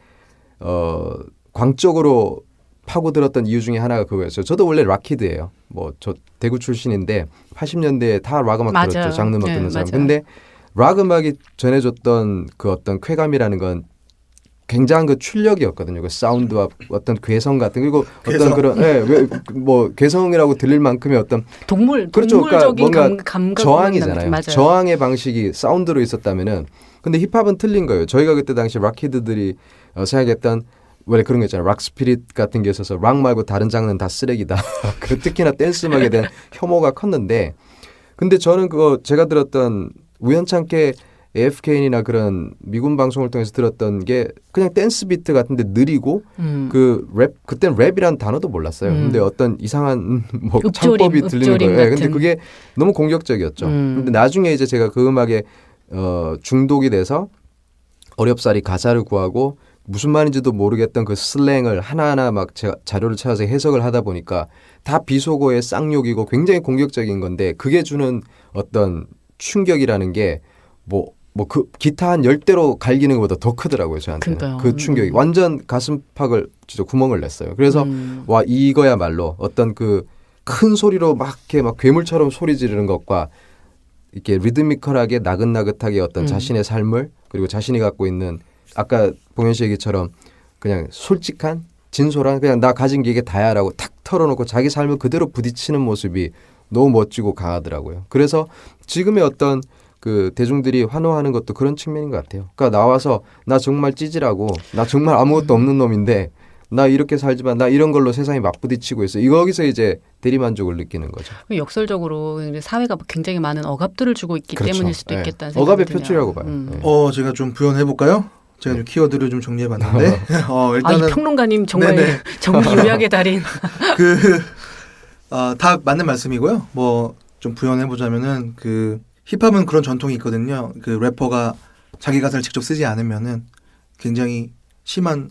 [SPEAKER 3] 광적으로 파고들었던 이유 중에 하나가 그거였어요. 저도 원래 락키드예요. 뭐 저 대구 출신인데 80년대에 다 락 음악 들었죠. 장르 음악 듣는 사람. 근데 락 음악이 전해줬던 그 어떤 쾌감이라는 건 굉장한 그 출력이었거든요. 그 사운드와 어떤 괴성 같은 그리고 어떤 그런 뭐 괴성이라고 들릴 만큼의 어떤 그렇죠. 그러니까 뭔가 저항이잖아요.
[SPEAKER 1] 맞아요.
[SPEAKER 3] 저항의 방식이 사운드로 있었다면은 근데 힙합은 틀린 거예요. 저희가 그때 당시 락키드들이 생각했던 원래 그런 거 있잖아요. 락 스피릿 같은 게 있어서 락 말고 다른 장르는 다 쓰레기다. 그 특히나 댄스 음악에 대한 혐오가 컸는데 근데 저는 그거 제가 들었던 우연찮게 AFKN이나 그런 미군 방송을 통해서 들었던 게 그냥 댄스 비트 같은데 느리고 그 랩 그땐 랩이라는 단어도 몰랐어요. 근데 어떤 이상한 뭐 창법이 들리는 거예요. 네, 근데 그게 너무 공격적이었죠. 근데 나중에 이제 제가 그 음악에 중독이 돼서 어렵사리 가사를 구하고 무슨 말인지도 모르겠던 그 슬랭을 하나하나 막 제가 자료를 찾아서 해석을 하다 보니까 다 비속어의 쌍욕이고 굉장히 공격적인 건데 그게 주는 어떤 충격이라는 게 그 기타 한 10대로 갈기는 것보다 더 크더라고요 저한테는.
[SPEAKER 1] 그러니까요.
[SPEAKER 3] 그 충격이 완전 가슴팍을 진짜 구멍을 냈어요. 그래서 와 이거야말로 어떤 그 큰 소리로 막 이렇게 막 괴물처럼 소리 지르는 것과 이렇게 리드미컬하게 나긋나긋하게 어떤 자신의 삶을 그리고 자신이 갖고 있는 아까 봉현 씨 얘기처럼 그냥 솔직한 진솔한 그냥 나 가진 게 이게 다야라고 탁 털어놓고 자기 삶을 그대로 부딪히는 모습이 너무 멋지고 강하더라고요. 그래서 지금의 어떤 그 대중들이 환호하는 것도 그런 측면인 것 같아요. 그러니까 나와서 나 정말 찌질하고 나 정말 아무것도 없는 놈인데 나 이렇게 살지만 나 이런 걸로 세상에 맞부딪히고 있어. 여기서 이제 대리만족을 느끼는 거죠.
[SPEAKER 1] 역설적으로 사회가 굉장히 많은 억압들을 주고 있기
[SPEAKER 3] 그렇죠.
[SPEAKER 1] 때문일 수도
[SPEAKER 3] 네.
[SPEAKER 1] 있겠다는 생각이
[SPEAKER 3] 억압의
[SPEAKER 1] 드네요.
[SPEAKER 3] 표출이라고 봐요. 네.
[SPEAKER 4] 제가 좀 부연해 볼까요? 제가 좀 키워드를 좀 정리해 봤는데 일단은
[SPEAKER 1] 이 평론가님 정말 정리 요약의 달인.
[SPEAKER 4] 다 맞는 말씀이고요. 뭐 좀 부연해 보자면은 그 힙합은 그런 전통이 있거든요. 그 래퍼가 자기 가사를 직접 쓰지 않으면은 굉장히 심한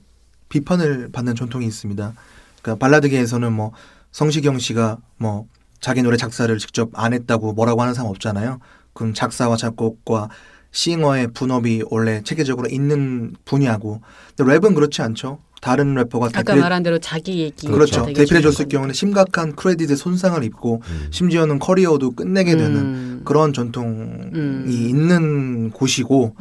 [SPEAKER 4] 비판을 받는 전통이 있습니다. 그러니까 발라드계에서는 뭐 성시경 씨가 뭐 자기 노래 작사를 직접 안 했다고 뭐라고 하는 사람 없잖아요. 그럼 작사와 작곡과 싱어의 분업이 원래 체계적으로 있는 분야고, 근데 랩은 그렇지 않죠. 다른 래퍼가
[SPEAKER 1] 아까 말한 대로 자기 얘기
[SPEAKER 4] 그렇죠. 대필해줬을 경우는 심각한 크레딧의 손상을 입고 심지어는 커리어도 끝내게 되는 그런 전통이 있는 곳이고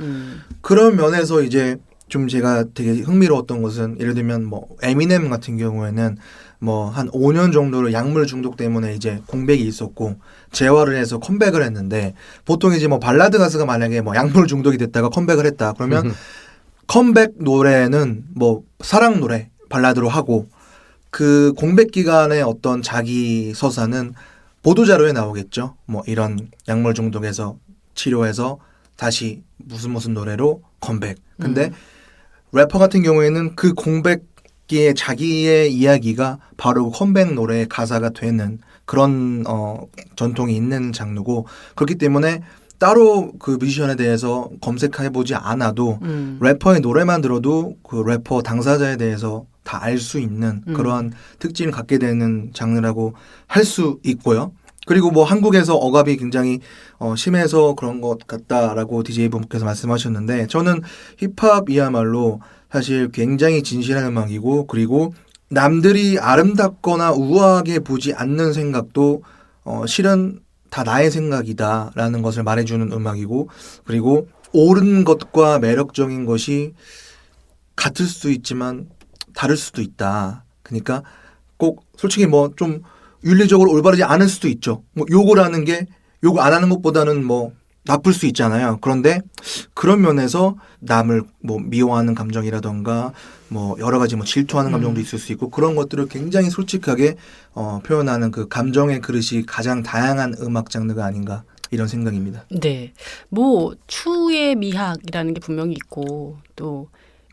[SPEAKER 4] 그런 면에서 이제 좀 제가 되게 흥미로웠던 것은 예를 들면 뭐 에미넴 같은 경우에는 뭐 한 5년 정도를 약물 중독 때문에 이제 공백이 있었고 재활을 해서 컴백을 했는데 보통 이제 뭐 발라드 가수가 만약에 뭐 약물 중독이 됐다가 컴백을 했다 그러면 컴백 노래는 뭐 사랑 노래 발라드로 하고 그 공백 기간의 어떤 자기 서사는 보도자료에 나오겠죠. 뭐 이런 약물 중독에서 치료해서 다시 무슨 노래로 컴백. 근데 래퍼 같은 경우에는 그 공백기의 자기의 이야기가 바로 컴백 노래의 가사가 되는 그런 전통이 있는 장르고 그렇기 때문에 따로 그 뮤지션에 대해서 검색해보지 않아도 래퍼의 노래만 들어도 그 래퍼 당사자에 대해서 다 알 수 있는 그러한 특징을 갖게 되는 장르라고 할 수 있고요. 그리고 뭐 한국에서 억압이 굉장히 심해서 그런 것 같다라고 DJ분께서 말씀하셨는데 저는 힙합이야말로 사실 굉장히 진실한 음악이고 그리고 남들이 아름답거나 우아하게 보지 않는 생각도 실은 다 나의 생각이다라는 것을 말해주는 음악이고 그리고 옳은 것과 매력적인 것이 같을 수도 있지만 다를 수도 있다. 그러니까 꼭 솔직히 뭐 좀 윤리적으로 올바르지 않을 수도 있죠. 뭐 욕을 하는 게 욕 안 하는 것보다는 뭐 나쁠 수 있잖아요. 그런데 그런 면에서 남을 뭐 미워하는 감정이라던가 뭐 여러 가지 뭐 질투하는 감정도 있을 수 있고 그런 것들을 굉장히 솔직하게 표현하는 그 감정의 그릇이 가장 다양한 음악 장르가 아닌가 이런 생각입니다.
[SPEAKER 1] 네, 뭐 추의 미학이라는 게 분명히 있고 또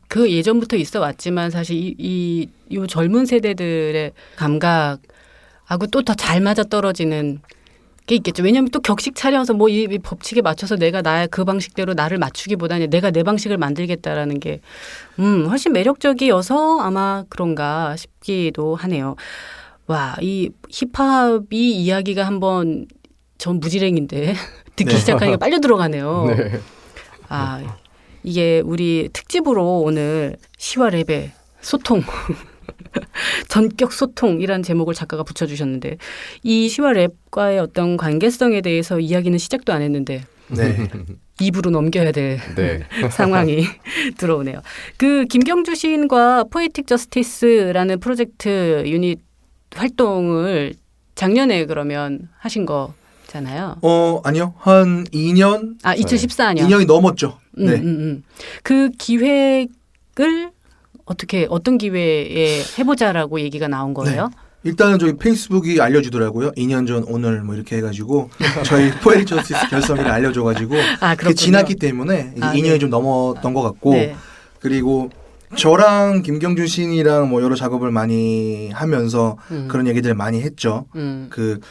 [SPEAKER 1] 그 예전부터 있어 왔지만 사실 이 젊은 세대들의 감각 하고 또 더 잘 맞아 떨어지는 게 있겠죠. 왜냐하면 또 격식 차려서 뭐 이 법칙에 맞춰서 내가 나의 그 방식대로 나를 맞추기보다는 내가 내 방식을 만들겠다라는 게 훨씬 매력적이어서 아마 그런가 싶기도 하네요. 와, 이 힙합이 이야기가 한번 전 무지랭인데 듣기
[SPEAKER 4] 네.
[SPEAKER 1] 시작하니까 빨려 들어가네요.
[SPEAKER 3] 네.
[SPEAKER 1] 아, 이게 우리 특집으로 오늘 시와 랩의 소통 전격 소통이라는 제목을 작가가 붙여주셨는데 이 시와 랩과의 어떤 관계성에 대해서 이야기는 시작도 안 했는데
[SPEAKER 4] 네.
[SPEAKER 1] 입으로 넘겨야 될
[SPEAKER 3] 네.
[SPEAKER 1] 상황이 들어오네요. 그 김경주 시인과 포에틱 저스티스라는 프로젝트 유닛 활동을 작년에 그러면 하신 거잖아요.
[SPEAKER 4] 아니요. 한 2년?
[SPEAKER 1] 2014년.
[SPEAKER 4] 2년이 넘었죠. 네.
[SPEAKER 1] 그 기획을 어떤 기회에 해보자라고 얘기가 나온 거예요?
[SPEAKER 4] 네. 일단은 저희 페이스북이 알려주더라고요. 2년 전 오늘 뭐 이렇게 해가지고 저희 포에틱 저스티스 결성일을 알려줘가지고 그게
[SPEAKER 1] 그렇군요.
[SPEAKER 4] 지났기 때문에 이제 2년이
[SPEAKER 1] 네.
[SPEAKER 4] 좀 넘었던 것 같고
[SPEAKER 1] 네.
[SPEAKER 4] 그리고 저랑 김경준 시인이랑 뭐 여러 작업을 많이 하면서 그런 얘기들을 많이 했죠.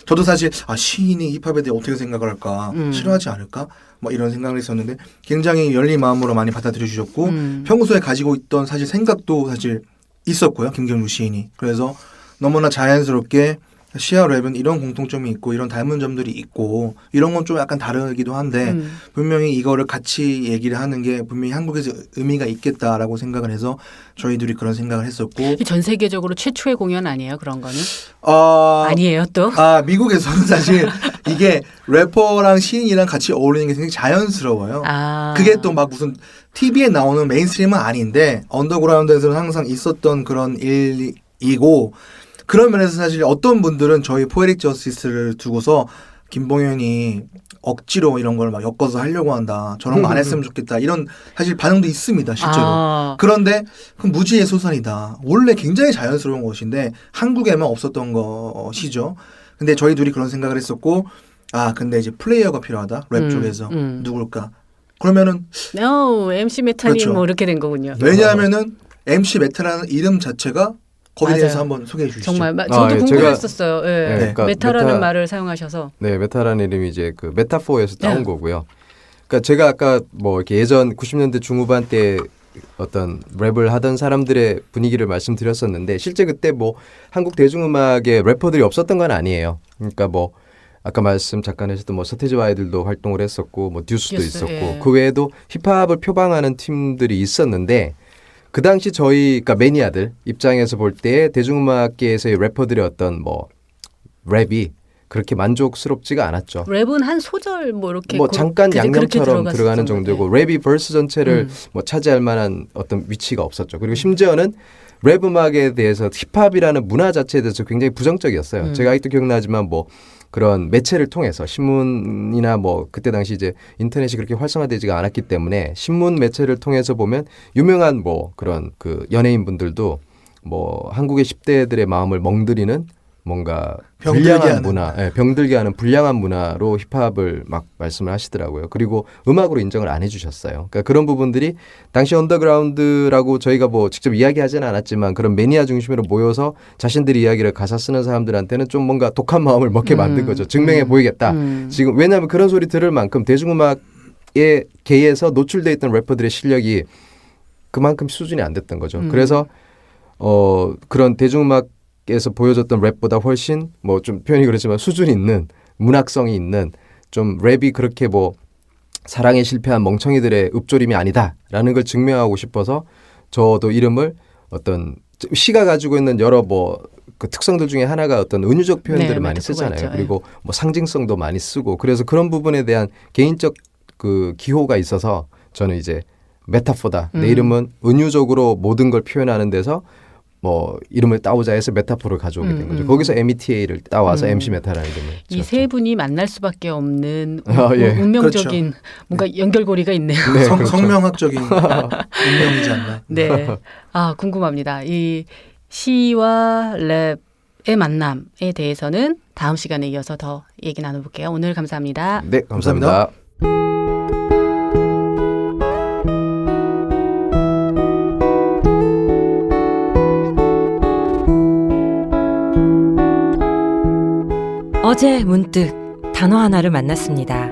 [SPEAKER 4] 저도 사실 시인이 힙합에 대해 어떻게 생각을 할까, 싫어하지 않을까, 뭐 이런 생각을 했었는데 굉장히 열린 마음으로 많이 받아들여 주셨고 평소에 가지고 있던 사실 생각도 사실 있었고요. 김경준 시인이. 그래서 너무나 자연스럽게 시와 랩은 이런 공통점이 있고 이런 닮은 점들이 있고 이런 건 좀 약간 다르기도 한데 분명히 이거를 같이 얘기를 하는 게 분명히 한국에서 의미가 있겠다라고 생각을 해서 저희들이 그런 생각을 했었고
[SPEAKER 1] 전 세계적으로 최초의 공연 아니에요? 그런 거는?
[SPEAKER 4] 아니에요
[SPEAKER 1] 또?
[SPEAKER 4] 미국에서는 사실 이게 래퍼랑 시인이랑 같이 어울리는 게 굉장히 자연스러워요. 그게 또 막 무슨 TV에 나오는 메인스트림은 아닌데 언더그라운드에서는 항상 있었던 그런 일이고 그런 면에서 사실 어떤 분들은 저희 포에틱 저스티스를 두고서 김봉현이 억지로 이런 걸 막 엮어서 하려고 한다. 저런 거 안 했으면 좋겠다. 이런 사실 반응도 있습니다. 실제로. 그런데 그건 무지의 소산이다. 원래 굉장히 자연스러운 것인데 한국에만 없었던 것이죠. 근데 저희 둘이 그런 생각을 했었고 근데 이제 플레이어가 필요하다. 랩 쪽에서. 누굴까? 그러면은
[SPEAKER 1] MC 메타님
[SPEAKER 4] 그렇죠.
[SPEAKER 1] 뭐 이렇게 된 거군요.
[SPEAKER 4] 왜냐하면은 MC 메타라는 이름 자체가 거기에 대해서 한번 소개해 주시죠.
[SPEAKER 1] 정말 저도 궁금했었어요.
[SPEAKER 3] 네, 그러니까
[SPEAKER 1] 메타라는 말을 사용하셔서.
[SPEAKER 3] 네, 메타라는 이름이 이제 그 메타포에서 따온 거고요. 그러니까 제가 아까 뭐 이렇게 예전 90년대 중후반 때 어떤 랩을 하던 사람들의 분위기를 말씀드렸었는데 실제 그때 뭐 한국 대중음악에 래퍼들이 없었던 건 아니에요. 그러니까 뭐 아까 말씀 잠깐 하셨던 뭐 서태지와 아이들도 활동을 했었고 뭐 듀스도 있었고 그 외에도 힙합을 표방하는 팀들이 있었는데 그 당시 저희 그러니까 매니아들 입장에서 볼 때 대중음악계에서의 래퍼들의 어떤 뭐 랩이 그렇게 만족스럽지가 않았죠.
[SPEAKER 1] 랩은 한 소절 뭐 이렇게
[SPEAKER 3] 뭐 잠깐 양념처럼 들어가는 정도고 랩이 벌스 전체를 뭐 차지할 만한 어떤 위치가 없었죠. 그리고 심지어는 랩 음악에 대해서 힙합이라는 문화 자체에 대해서 굉장히 부정적이었어요. 제가 아직도 기억나지만 뭐 그런 매체를 통해서 신문이나 뭐 그때 당시 이제 인터넷이 그렇게 활성화되지가 않았기 때문에 신문 매체를 통해서 보면 유명한 뭐 그런 그 연예인분들도 뭐 한국의 10대들의 마음을 멍들이는 뭔가 불량한 문화, 병들게 하는 불량한 문화로 힙합을 막 말씀을 하시더라고요. 그리고 음악으로 인정을 안 해주셨어요. 그러니까 그런 부분들이 당시 언더그라운드라고 저희가 뭐 직접 이야기하지는 않았지만 그런 매니아 중심으로 모여서 자신들이 이야기를 가사 쓰는 사람들한테는 좀 뭔가 독한 마음을 먹게 만든 거죠. 증명해 보이겠다. 지금 왜냐하면 그런 소리 들을 만큼 대중음악의 계에서 노출돼 있던 래퍼들의 실력이 그만큼 수준이 안 됐던 거죠. 그래서 그런 대중음악 에서 보여줬던 랩보다 훨씬 뭐 좀 표현이 그렇지만 수준 있는 문학성이 있는 좀 랩이 그렇게 뭐 사랑에 실패한 멍청이들의 읊조림이 아니다라는 걸 증명하고 싶어서 저도 이름을 어떤 시가 가지고 있는 여러 뭐 그 특성들 중에 하나가 어떤 은유적 표현들을 많이 쓰잖아요.
[SPEAKER 1] 있죠.
[SPEAKER 3] 그리고 뭐 상징성도 많이 쓰고 그래서 그런 부분에 대한 개인적 그 기호가 있어서 저는 이제 메타포다. 내 이름은 은유적으로 모든 걸 표현하는 데서 뭐 이름을 따오자 해서 메타포를 가져오게 된 거죠. 거기서 META를 따와서 MC 메타라는 이름을
[SPEAKER 1] 이 세 분이 만날 수밖에 없는
[SPEAKER 3] 예.
[SPEAKER 1] 운명적인
[SPEAKER 4] 그렇죠.
[SPEAKER 1] 뭔가 연결고리가 있네요.
[SPEAKER 3] 네, 그렇죠.
[SPEAKER 4] 성명학적인 운명이지 않나.
[SPEAKER 1] 네. 궁금합니다. 이 시와 랩의 만남에 대해서는 다음 시간에 이어서 더 얘기 나눠볼게요. 오늘 감사합니다.
[SPEAKER 3] 네, 감사합니다.
[SPEAKER 5] 어제 문득 단어 하나를 만났습니다.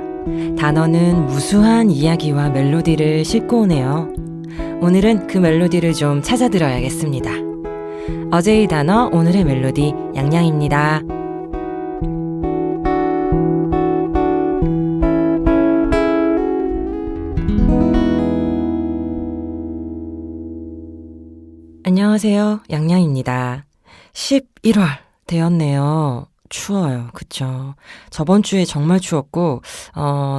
[SPEAKER 5] 단어는 무수한 이야기와 멜로디를 싣고 오네요. 오늘은 그 멜로디를 좀 찾아 들어야겠습니다. 어제의 단어, 오늘의 멜로디, 양양입니다. 안녕하세요. 양양입니다. 11월 되었네요. 추워요. 그쵸? 저번 주에 정말 추웠고,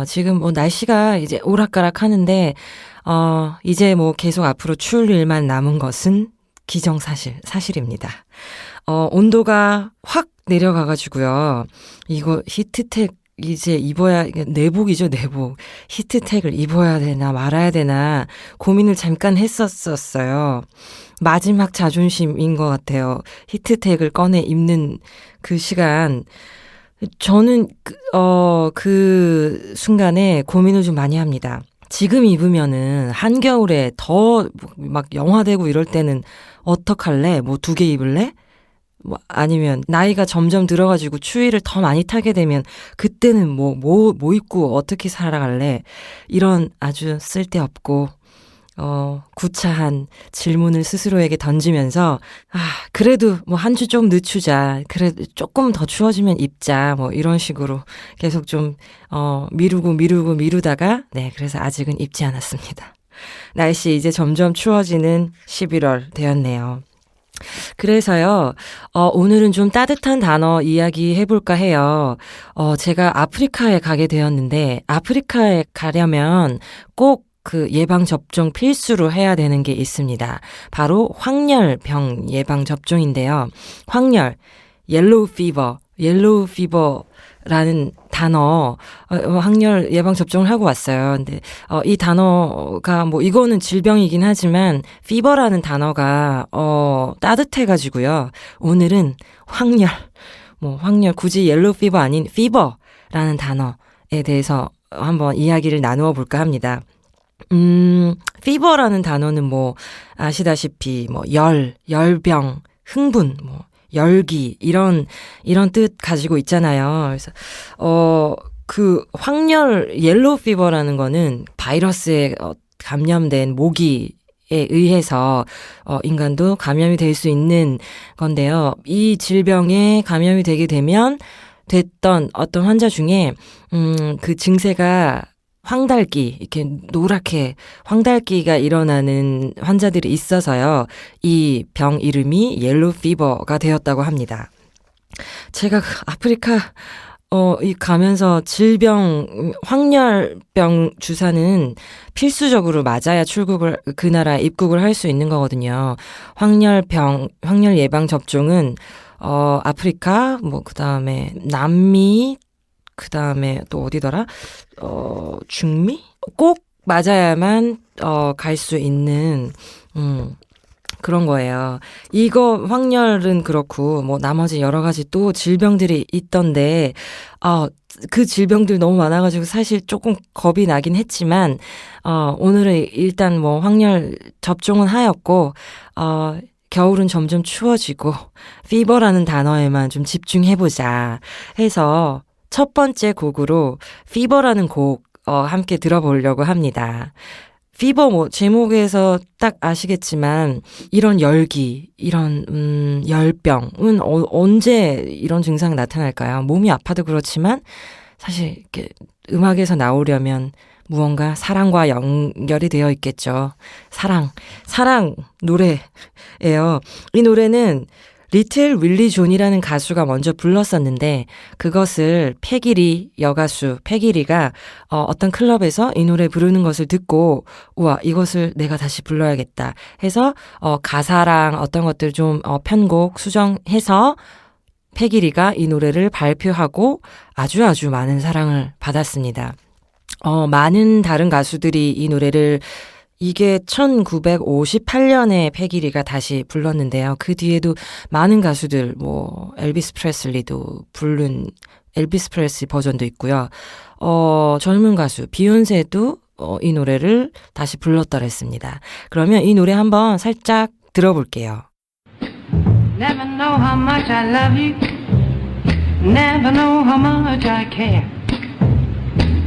[SPEAKER 5] 지금 뭐 날씨가 이제 오락가락 하는데, 이제 뭐 계속 앞으로 추울 일만 남은 것은 사실입니다. 온도가 확 내려가가지고요. 이거 히트텍 이제 입어야, 내복이죠, 내복. 히트텍을 입어야 되나 말아야 되나 고민을 잠깐 했었어요. 마지막 자존심인 것 같아요. 히트텍을 꺼내 입는 그 시간. 저는 그 순간에 고민을 좀 많이 합니다. 지금 입으면은 한겨울에 더 막 영화되고 이럴 때는 어떡할래? 뭐 2개 입을래? 뭐 아니면 나이가 점점 들어가지고 추위를 더 많이 타게 되면 그때는 뭐 입고 어떻게 살아갈래? 이런 아주 쓸데없고 구차한 질문을 스스로에게 던지면서, 그래도 뭐 한 주 좀 늦추자. 그래도 조금 더 추워지면 입자. 뭐 이런 식으로 계속 좀, 미루다가, 네, 그래서 아직은 입지 않았습니다. 날씨 이제 점점 추워지는 11월 되었네요. 그래서요, 오늘은 좀 따뜻한 단어 이야기 해볼까 해요. 제가 아프리카에 가게 되었는데, 아프리카에 가려면 꼭 그 예방접종 필수로 해야 되는 게 있습니다. 바로 황열병 예방접종인데요. 황열, 옐로우 피버라는 단어, 황열 예방접종을 하고 왔어요. 근데, 이 단어가 이거는 질병이긴 하지만, 피버라는 단어가, 따뜻해가지고요. 오늘은 황열, 굳이 옐로우 피버 아닌 피버라는 단어에 대해서 한번 이야기를 나누어 볼까 합니다. 피버라는 단어는 아시다시피, 열병, 흥분, 열기, 이런 뜻 가지고 있잖아요. 그래서, 그 황열, 옐로우 피버라는 거는 바이러스에 감염된 모기에 의해서, 인간도 감염이 될 수 있는 건데요. 이 질병에 감염이 되게 되면, 됐던 어떤 환자 중에, 그 증세가 황달기, 이렇게 노랗게 황달기가 일어나는 환자들이 있어서요. 이 병 이름이 옐로우 피버가 되었다고 합니다. 제가 아프리카 가면서 황열병 주사는 필수적으로 맞아야 그 나라에 입국을 할 수 있는 거거든요. 황열 예방 접종은 아프리카, 그다음에 남미, 그 다음에 또 어디더라? 중미? 꼭 맞아야만, 갈 수 있는, 그런 거예요. 이거 황열은 그렇고, 나머지 여러 가지 또 질병들이 있던데, 그 질병들 너무 많아가지고 사실 조금 겁이 나긴 했지만, 오늘은 일단 황열 접종은 하였고, 겨울은 점점 추워지고, 피버라는 단어에만 좀 집중해보자 해서, 첫 번째 곡으로 피버라는 곡 함께 들어보려고 합니다. 피버 제목에서 딱 아시겠지만 이런 열기, 이런 열병은 언제 이런 증상이 나타날까요? 몸이 아파도 그렇지만 사실 이렇게 음악에서 나오려면 무언가 사랑과 연결이 되어 있겠죠. 사랑 노래예요. 이 노래는 리틀 윌리 존이라는 가수가 먼저 불렀었는데 그것을 여가수 패기리가 어떤 클럽에서 이 노래 부르는 것을 듣고 우와 이것을 내가 다시 불러야겠다 해서 가사랑 어떤 것들 좀 편곡 수정해서 패기리가 이 노래를 발표하고 아주 많은 사랑을 받았습니다. 많은 다른 가수들이 이 노래를 이게 1958년에 패기리가 다시 불렀는데요. 그 뒤에도 많은 가수들, 엘비스 프레슬리도 부른 엘비스 프레슬리 버전도 있고요. 젊은 가수 비욘세도 이 노래를 다시 불렀더랬습니다. 그러면 이 노래 한번 살짝 들어볼게요.
[SPEAKER 6] Never know how much I love you. Never know how much I care.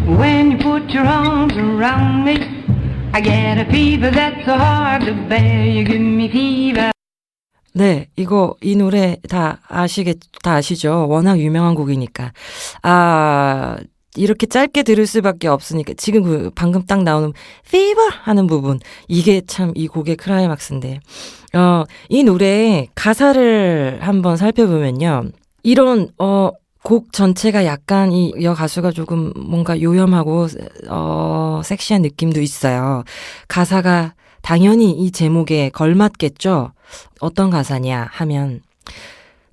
[SPEAKER 6] When you put your arms around me, I get a fever that's so hard to bear. You give me fever.
[SPEAKER 5] 네, 이 노래 다 아시죠? 워낙 유명한 곡이니까. 이렇게 짧게 들을 수밖에 없으니까 지금 방금 딱 나오는 fever 하는 부분, 이게 참 이 곡의 클라이막스인데, 이 노래의 가사를 한번 살펴보면요. 이런, 곡 전체가 약간 이 가수가 조금 뭔가 요염하고, 섹시한 느낌도 있어요. 가사가 당연히 이 제목에 걸맞겠죠? 어떤 가사냐 하면,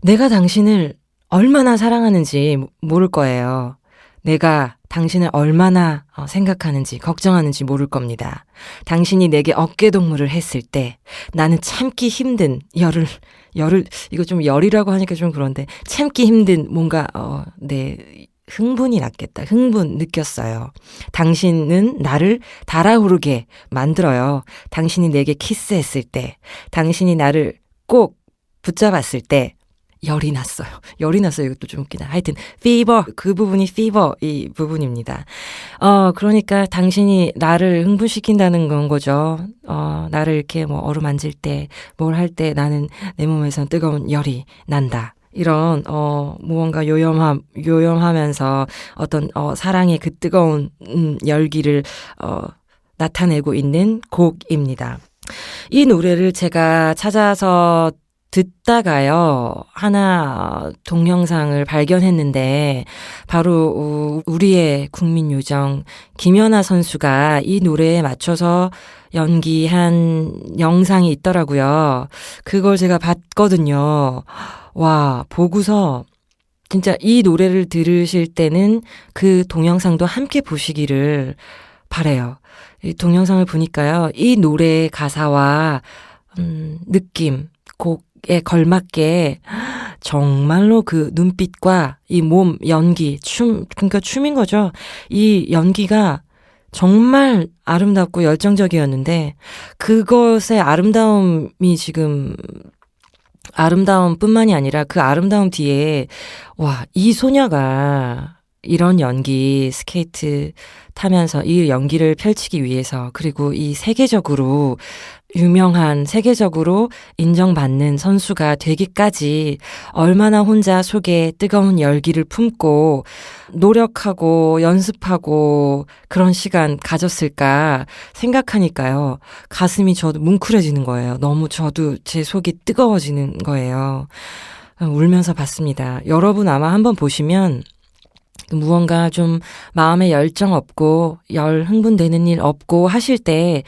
[SPEAKER 5] 내가 당신을 얼마나 사랑하는지 모를 거예요. 내가 당신을 얼마나 생각하는지, 걱정하는지 모를 겁니다. 당신이 내게 어깨동무를 했을 때 나는 참기 힘든 열을, 이거 좀 열이라고 하니까 좀 그런데, 참기 힘든 뭔가, 흥분이 났겠다. 흥분 느꼈어요. 당신은 나를 달아오르게 만들어요. 당신이 내게 키스했을 때, 당신이 나를 꼭 붙잡았을 때, 열이 났어요. 이것도 좀 웃기다. 하여튼 fever, 그 부분이 fever 이 부분입니다. 그러니까 당신이 나를 흥분시킨다는 건 거죠. 나를 이렇게 뭐 어루만질 때, 뭘 할 때 나는 내 몸에서 뜨거운 열이 난다. 이런 무언가 요염하면서 어떤 사랑의 그 뜨거운 열기를 나타내고 있는 곡입니다. 이 노래를 제가 찾아서 듣다가요, 하나 동영상을 발견했는데, 바로 우리의 국민요정 김연아 선수가 이 노래에 맞춰서 연기한 영상이 있더라고요. 그걸 제가 봤거든요. 와, 보고서 진짜 이 노래를 들으실 때는 그 동영상도 함께 보시기를 바라요. 이 동영상을 보니까요, 이 노래의 가사와 느낌, 곡에 걸맞게 정말로 그 눈빛과 이 몸 연기, 그러니까 춤인 거죠. 이 연기가 정말 아름답고 열정적이었는데, 그것의 아름다움이 지금 아름다움뿐만이 아니라 그 아름다움 뒤에, 와, 이 소녀가 이런 연기, 스케이트 타면서 이 연기를 펼치기 위해서, 그리고 이 세계적으로 유명한, 세계적으로 인정받는 선수가 되기까지 얼마나 혼자 속에 뜨거운 열기를 품고 노력하고 연습하고 그런 시간 가졌을까 생각하니까요, 가슴이 저도 뭉클해지는 거예요. 너무 저도 제 속이 뜨거워지는 거예요. 울면서 봤습니다. 여러분 아마 한번 보시면 무언가 좀 마음에 열정 없고 흥분되는 일 없고 하실 때,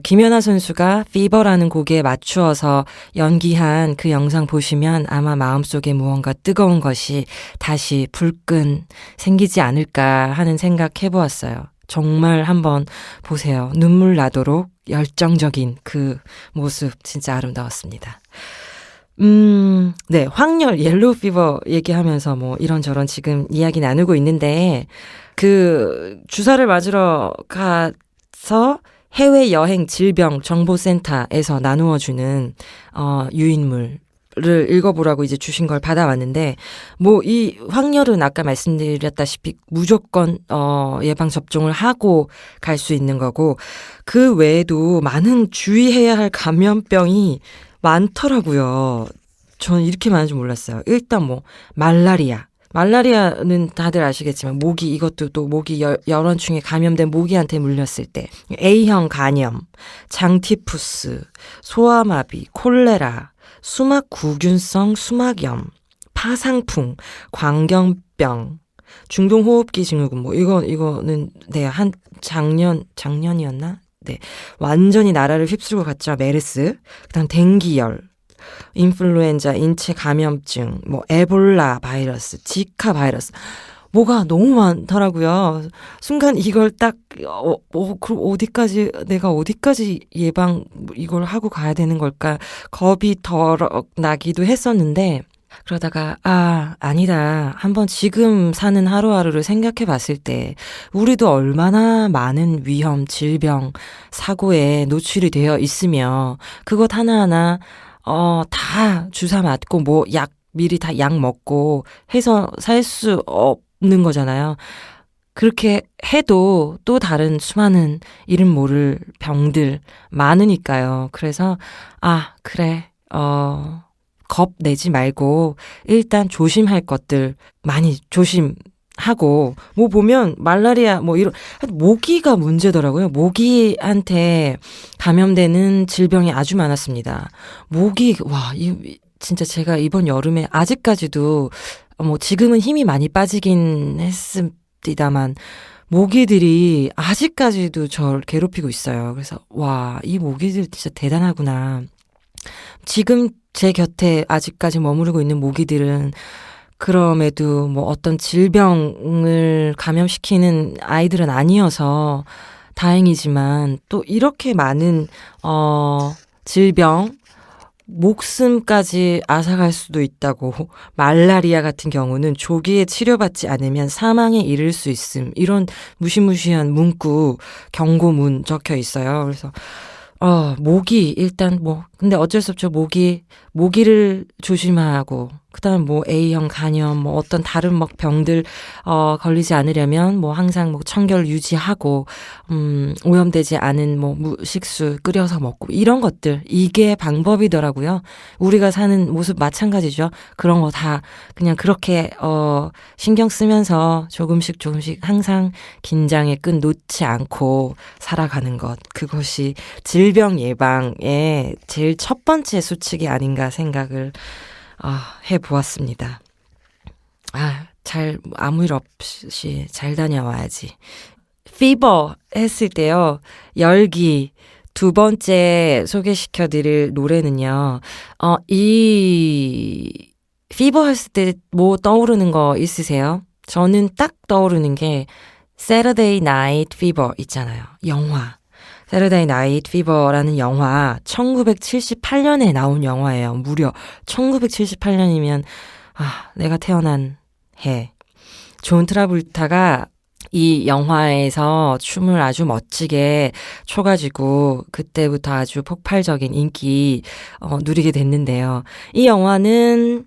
[SPEAKER 5] 김연아 선수가 피버라는 곡에 맞추어서 연기한 그 영상 보시면 아마 마음속에 무언가 뜨거운 것이 다시 불끈 생기지 않을까 하는 생각 해보았어요. 정말 한번 보세요. 눈물 나도록 열정적인 그 모습 진짜 아름다웠습니다. 네, 황열, 옐로우 피버 얘기하면서 뭐 이런저런 지금 이야기 나누고 있는데, 그 주사를 맞으러 가서 해외여행 질병정보센터에서 나누어주는 유인물을 읽어보라고 이제 주신 걸 받아왔는데, 뭐 이 황열은 아까 말씀드렸다시피 무조건 예방접종을 하고 갈 수 있는 거고, 그 외에도 많은 주의해야 할 감염병이 많더라고요. 저는 이렇게 많은 줄 몰랐어요. 일단 뭐 말라리아는 다들 아시겠지만 모기, 이것도 또 모기 열원충에 감염된 모기한테 물렸을 때 A형 간염, 장티푸스, 소아마비, 콜레라, 수막구균성 수막염, 파상풍, 광견병, 중동호흡기 증후군, 뭐 이거는 네, 작년이었나? 네, 완전히 나라를 휩쓸고 갔죠. 메르스, 그다음 댕기열, 인플루엔자, 인체 감염증, 뭐 에볼라 바이러스, 지카 바이러스, 뭐가 너무 많더라고요. 순간 이걸 딱 그럼 내가 어디까지 예방 이걸 하고 가야 되는 걸까 겁이 덜 나기도 했었는데, 그러다가 아니다. 한번 지금 사는 하루하루를 생각해 봤을 때 우리도 얼마나 많은 위험, 질병, 사고에 노출이 되어 있으며, 그것 하나하나 다 주사 맞고 뭐 약 미리 다 약 먹고 해서 살 수 없는 거잖아요. 그렇게 해도 또 다른 수많은 이름 모를 병들 많으니까요. 그래서 그래 겁 내지 말고 일단 조심할 것들 많이 조심하고 뭐 보면 말라리아 뭐 이런 모기가 문제더라고요. 모기한테 감염되는 질병이 아주 많았습니다. 모기 진짜 제가 이번 여름에 아직까지도 뭐 지금은 힘이 많이 빠지긴 했습니다만 모기들이 아직까지도 저를 괴롭히고 있어요. 그래서 이 모기들 진짜 대단하구나. 지금 제 곁에 아직까지 머무르고 있는 모기들은 그럼에도 뭐 어떤 질병을 감염시키는 아이들은 아니어서 다행이지만 또 이렇게 많은 질병 목숨까지 앗아갈 수도 있다고 말라리아 같은 경우는 조기에 치료받지 않으면 사망에 이를 수 있음 이런 무시무시한 문구 경고문 적혀 있어요. 그래서 모기 일단 근데 어쩔 수 없죠. 모기를 조심하고 그다음 뭐 A형 간염 뭐 어떤 다른 막 병들 걸리지 않으려면 뭐 항상 뭐 청결 유지하고 오염되지 않은 뭐 무식수 끓여서 먹고 이런 것들 이게 방법이더라고요. 우리가 사는 모습 마찬가지죠. 그런 거 다 그냥 그렇게 신경 쓰면서 조금씩 항상 긴장의 끈 놓지 않고 살아가는 것 그것이 질병 예방의 제일 첫 번째 수칙이 아닌가 생각을 해보았습니다. 아무 일 없이 잘 다녀와야지. 피버 했을 때요. 열기 두 번째 소개시켜드릴 노래는요. 이 피버 했을 때 뭐 떠오르는 거 있으세요? 저는 딱 떠오르는 게 Saturday Night Fever 있잖아요. 영화. Saturday Night Fever라는 영화 1978년에 나온 영화예요. 무려 1978년이면 내가 태어난 해. 존 트라볼타가 이 영화에서 춤을 아주 멋지게 춰가지고 그때부터 아주 폭발적인 인기 누리게 됐는데요. 이 영화는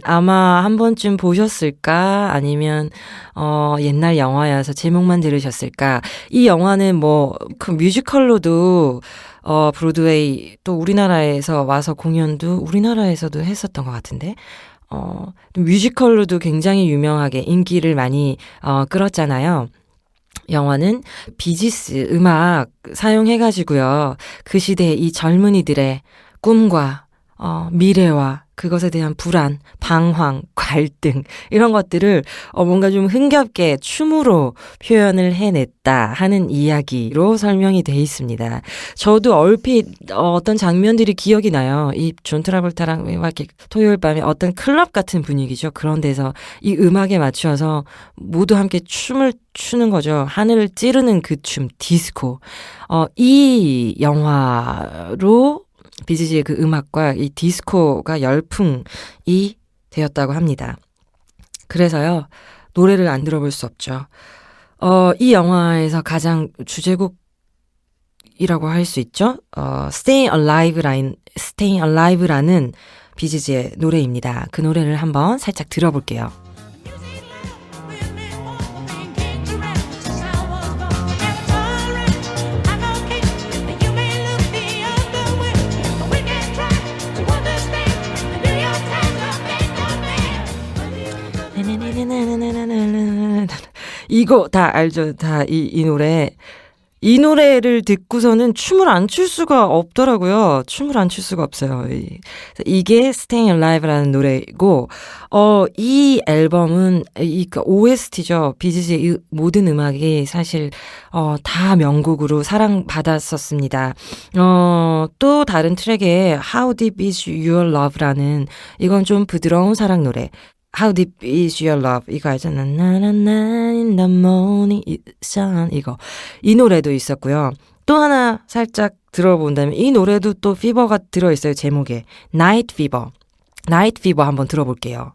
[SPEAKER 5] 아마 한 번쯤 보셨을까? 아니면 옛날 영화여서 제목만 들으셨을까? 이 영화는 그 뮤지컬로도 브로드웨이 또 우리나라에서 와서 공연도 우리나라에서도 했었던 것 같은데 뮤지컬로도 굉장히 유명하게 인기를 많이 끌었잖아요. 영화는 비지스 음악 사용해가지고요. 그 시대의 이 젊은이들의 꿈과 미래와 그것에 대한 불안, 방황, 갈등 이런 것들을 뭔가 좀 흥겹게 춤으로 표현을 해냈다 하는 이야기로 설명이 돼 있습니다. 저도 얼핏 어떤 장면들이 기억이 나요. 이 존 트라볼타랑 이렇게 토요일 밤에 어떤 클럽 같은 분위기죠. 그런 데서 이 음악에 맞춰서 모두 함께 춤을 추는 거죠. 하늘을 찌르는 그 춤, 디스코. 이 영화로 비지지의 그 음악과 이 디스코가 열풍이 되었다고 합니다. 그래서요, 노래를 안 들어볼 수 없죠. 이 영화에서 가장 주제곡이라고 할 수 있죠. Staying Alive라는 비지지의 노래입니다. 그 노래를 한번 살짝 들어볼게요. 이거 다 알죠? 다 이 노래. 이 노래를 듣고서는 춤을 안 출 수가 없더라고요. 춤을 안 출 수가 없어요. 이게 Staying Alive라는 노래고, 이 앨범은, OST죠. 비지지의 모든 음악이 사실, 다 명곡으로 사랑받았었습니다. 또 다른 트랙에 How Deep Is Your Love라는, 이건 좀 부드러운 사랑 노래. How deep is your love? 이거 알잖아. 나나나 in the morning sun 이거. 이 노래도 있었고요. 또 하나 살짝 들어본다면 이 노래도 또 피버가 들어있어요. 제목에. Night Fever. Night Fever 한번 들어볼게요.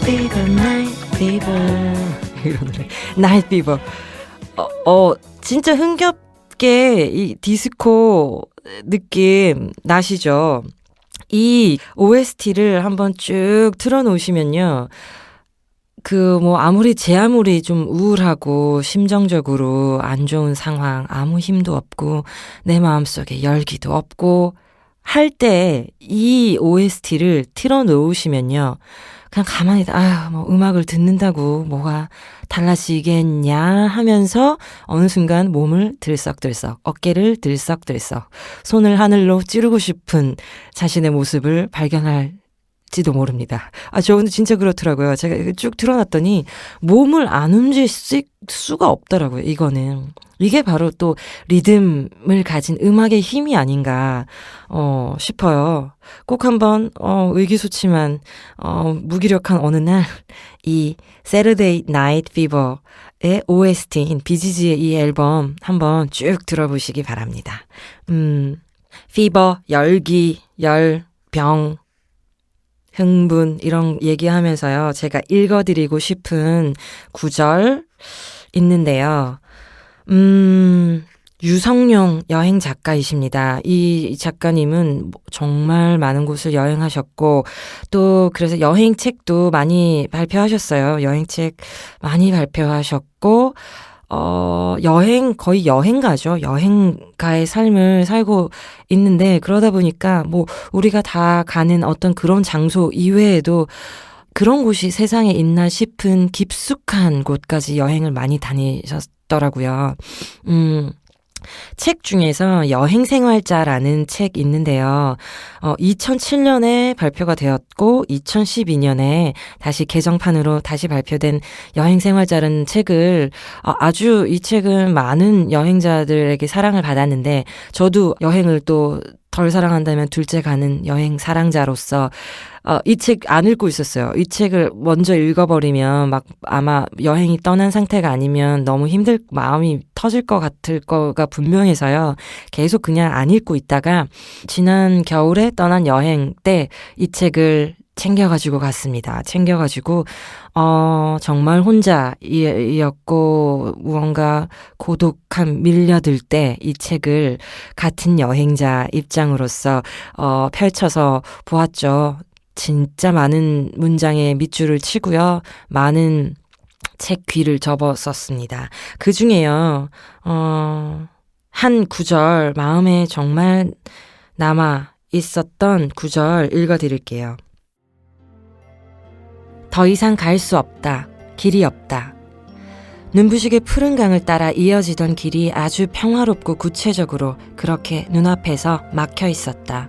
[SPEAKER 2] Fever night fever.
[SPEAKER 5] 이런 노래. 나이트 피버. 진짜 흥겹게 이 디스코 느낌 나시죠? 이 OST를 한번 쭉 틀어놓으시면요. 아무리 제 아무리 좀 우울하고 심정적으로 안 좋은 상황, 아무 힘도 없고 내 마음속에 열기도 없고 할 때 이 OST를 틀어놓으시면요. 그냥 가만히 음악을 듣는다고 뭐가 달라지겠냐 하면서 어느 순간 몸을 들썩들썩, 어깨를 들썩들썩, 손을 하늘로 찌르고 싶은 자신의 모습을 발견할지도 모릅니다. 저는 진짜 그렇더라고요. 제가 쭉 틀어놨더니 몸을 안 움직일 수가 없더라고요. 이게 바로 또 리듬을 가진 음악의 힘이 아닌가 싶어요. 꼭 한번 의기소침한 무기력한 어느 날 이 Saturday Night Fever의 OST인 비지지의 이 앨범 한번 쭉 들어보시기 바랍니다. 피버, 열기, 병, 흥분 이런 얘기하면서요. 제가 읽어드리고 싶은 구절 있는데요. 유성룡 여행 작가이십니다. 이 작가님은 정말 많은 곳을 여행하셨고 또 그래서 여행책도 많이 발표하셨어요. 여행책 많이 발표하셨고 거의 여행가죠. 여행가의 삶을 살고 있는데 그러다 보니까 우리가 다 가는 어떤 그런 장소 이외에도 그런 곳이 세상에 있나 싶은 깊숙한 곳까지 여행을 많이 다니셨더라고요. 책 중에서 여행생활자라는 책 있는데요. 2007년에 발표가 되었고 2012년에 다시 개정판으로 다시 발표된 여행생활자라는 책을 아주 이 책은 많은 여행자들에게 사랑을 받았는데 저도 여행을 또 덜 사랑한다면 둘째 가는 여행 사랑자로서 이 책 안 읽고 있었어요. 이 책을 먼저 읽어버리면 아마 여행이 떠난 상태가 아니면 너무 마음이 터질 것 같을 거가 분명해서요. 계속 그냥 안 읽고 있다가 지난 겨울에 떠난 여행 때 이 책을 챙겨가지고 갔습니다. 챙겨가지고 정말 혼자이었고 무언가 고독함 밀려들 때 이 책을 같은 여행자 입장으로서 펼쳐서 보았죠. 진짜 많은 문장에 밑줄을 치고요. 많은 책 귀를 접었었습니다. 그 중에요. 한 구절 마음에 정말 남아 있었던 구절 읽어드릴게요. 더 이상 갈 수 없다. 길이 없다. 눈부시게 푸른 강을 따라 이어지던 길이 아주 평화롭고 구체적으로 그렇게 눈앞에서 막혀 있었다.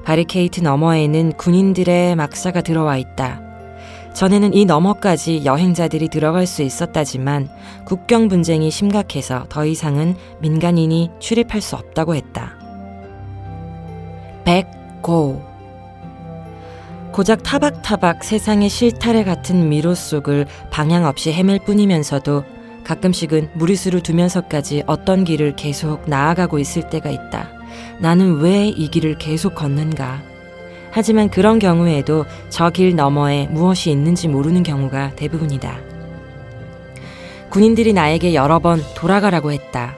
[SPEAKER 5] 바리케이트 너머에는 군인들의 막사가 들어와 있다. 전에는 이 너머까지 여행자들이 들어갈 수 있었다지만 국경 분쟁이 심각해서 더 이상은 민간인이 출입할 수 없다고 했다. 백고. 고작 타박타박 세상의 실타래 같은 미로 속을 방향 없이 헤맬 뿐이면서도 가끔씩은 무리수를 두면서까지 어떤 길을 계속 나아가고 있을 때가 있다. 나는 왜 이 길을 계속 걷는가? 하지만 그런 경우에도 저 길 너머에 무엇이 있는지 모르는 경우가 대부분이다. 군인들이 나에게 여러 번 돌아가라고 했다.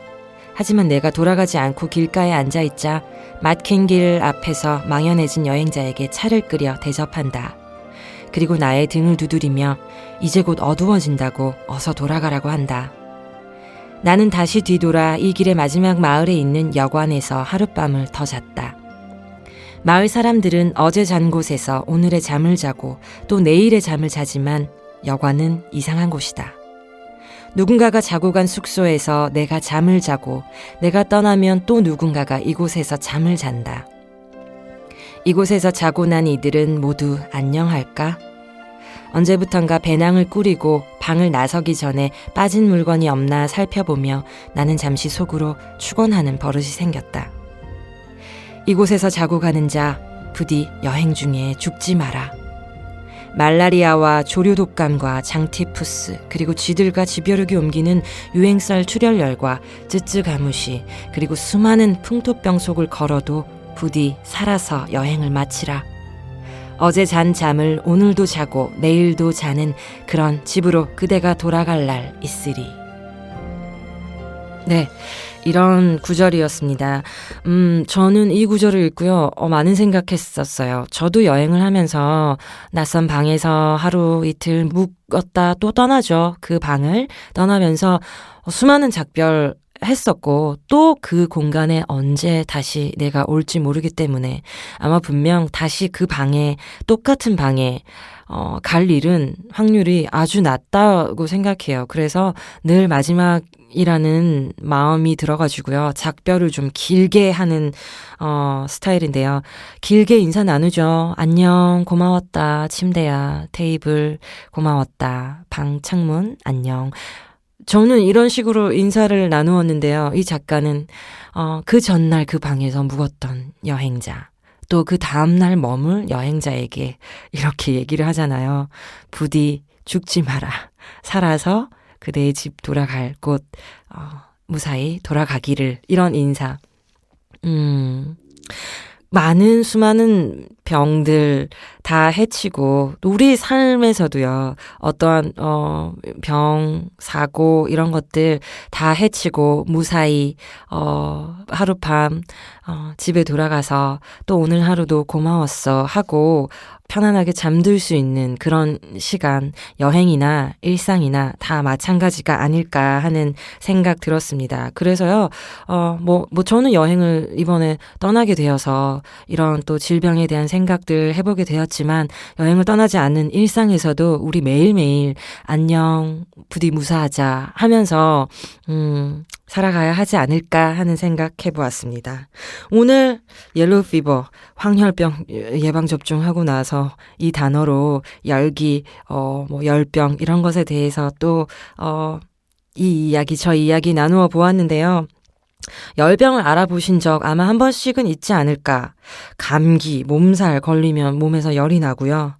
[SPEAKER 5] 하지만 내가 돌아가지 않고 길가에 앉아있자 막힌 길 앞에서 망연해진 여행자에게 차를 끓여 대접한다. 그리고 나의 등을 두드리며 이제 곧 어두워진다고 어서 돌아가라고 한다. 나는 다시 뒤돌아 이 길의 마지막 마을에 있는 여관에서 하룻밤을 더 잤다. 마을 사람들은 어제 잔 곳에서 오늘의 잠을 자고 또 내일의 잠을 자지만 여관은 이상한 곳이다. 누군가가 자고 간 숙소에서 내가 잠을 자고 내가 떠나면 또 누군가가 이곳에서 잠을 잔다. 이곳에서 자고 난 이들은 모두 안녕할까? 언제부턴가 배낭을 꾸리고 방을 나서기 전에 빠진 물건이 없나 살펴보며 나는 잠시 속으로 축원하는 버릇이 생겼다. 이곳에서 자고 가는 자 부디 여행 중에 죽지 마라. 말라리아와 조류 독감과 장티푸스 그리고 쥐들과 집여력이 옮기는 유행성 출혈열과 쯔쯔가무시 그리고 수많은 풍토병 속을 걸어도 부디 살아서 여행을 마치라. 어제 잔 잠을 오늘도 자고 내일도 자는 그런 집으로 그대가 돌아갈 날 있으리. 네, 이런 구절이었습니다. 저는 이 구절을 읽고요, 많은 생각했었어요. 저도 여행을 하면서 낯선 방에서 하루 이틀 묵었다 또 떠나죠. 그 방을 떠나면서 수많은 작별 했었고 또 그 공간에 언제 다시 내가 올지 모르기 때문에 아마 분명 다시 그 방에 똑같은 방에 갈 일은 확률이 아주 낮다고 생각해요. 그래서 늘 마지막이라는 마음이 들어가지고요. 작별을 좀 길게 하는 스타일인데요. 길게 인사 나누죠. 안녕, 고마웠다, 침대야, 테이블, 고마웠다, 방 창문, 안녕. 저는 이런 식으로 인사를 나누었는데요. 이 작가는 그 전날 그 방에서 묵었던 여행자, 또 그 다음날 머물 여행자에게 이렇게 얘기를 하잖아요. 부디 죽지 마라. 살아서 그대의 집 돌아갈 곳 무사히 돌아가기를. 이런 인사. 많은 수많은 병들 다 해치고 우리 삶에서도요. 어떠한 병, 사고 이런 것들 다 해치고 무사히 하룻밤 집에 돌아가서 또 오늘 하루도 고마웠어 하고 편안하게 잠들 수 있는 그런 시간, 여행이나 일상이나 다 마찬가지가 아닐까 하는 생각 들었습니다. 그래서요, 저는 여행을 이번에 떠나게 되어서 이런 또 질병에 대한 생각들 해보게 되었지만 여행을 떠나지 않는 일상에서도 우리 매일매일 안녕, 부디 무사하자 하면서, 살아가야 하지 않을까 하는 생각 해보았습니다. 오늘 옐로우 피버, 황열병 예방접종하고 나서 이 단어로 열기, 열병 이런 것에 대해서 또 저 이야기 나누어 보았는데요. 열병을 알아보신 적 아마 한 번씩은 있지 않을까. 감기, 몸살 걸리면 몸에서 열이 나고요.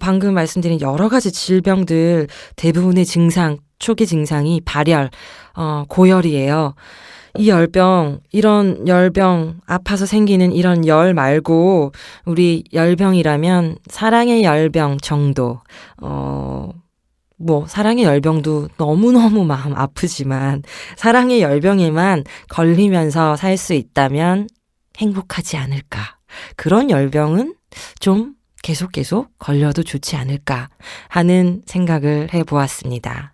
[SPEAKER 5] 방금 말씀드린 여러 가지 질병들 대부분의 증상, 초기 증상이 발열, 고열이에요. 이 열병, 이런 열병, 아파서 생기는 이런 열 말고 우리 열병이라면 사랑의 열병 정도, 사랑의 열병도 너무너무 마음 아프지만 사랑의 열병에만 걸리면서 살 수 있다면 행복하지 않을까. 그런 열병은 좀 계속 걸려도 좋지 않을까 하는 생각을 해보았습니다.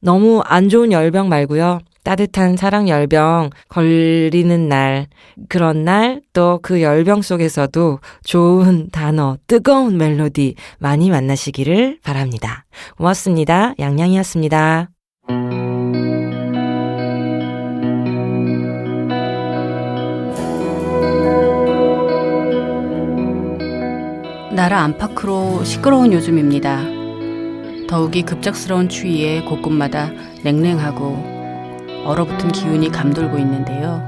[SPEAKER 5] 너무 안 좋은 열병 말고요. 따뜻한 사랑 열병 걸리는 날, 그런 날, 또 그 열병 속에서도 좋은 단어, 뜨거운 멜로디 많이 만나시기를 바랍니다. 고맙습니다. 양양이었습니다.
[SPEAKER 1] 나라 안팎으로 시끄러운 요즘입니다. 더욱이 급작스러운 추위에 곳곳마다 냉랭하고 얼어붙은 기운이 감돌고 있는데요.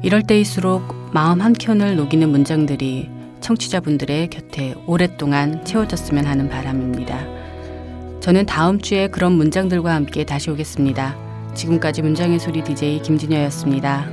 [SPEAKER 1] 이럴 때일수록 마음 한켠을 녹이는 문장들이 청취자분들의 곁에 오랫동안 채워졌으면 하는 바람입니다. 저는 다음 주에 그런 문장들과 함께 다시 오겠습니다. 지금까지 문장의 소리 DJ 김진여였습니다.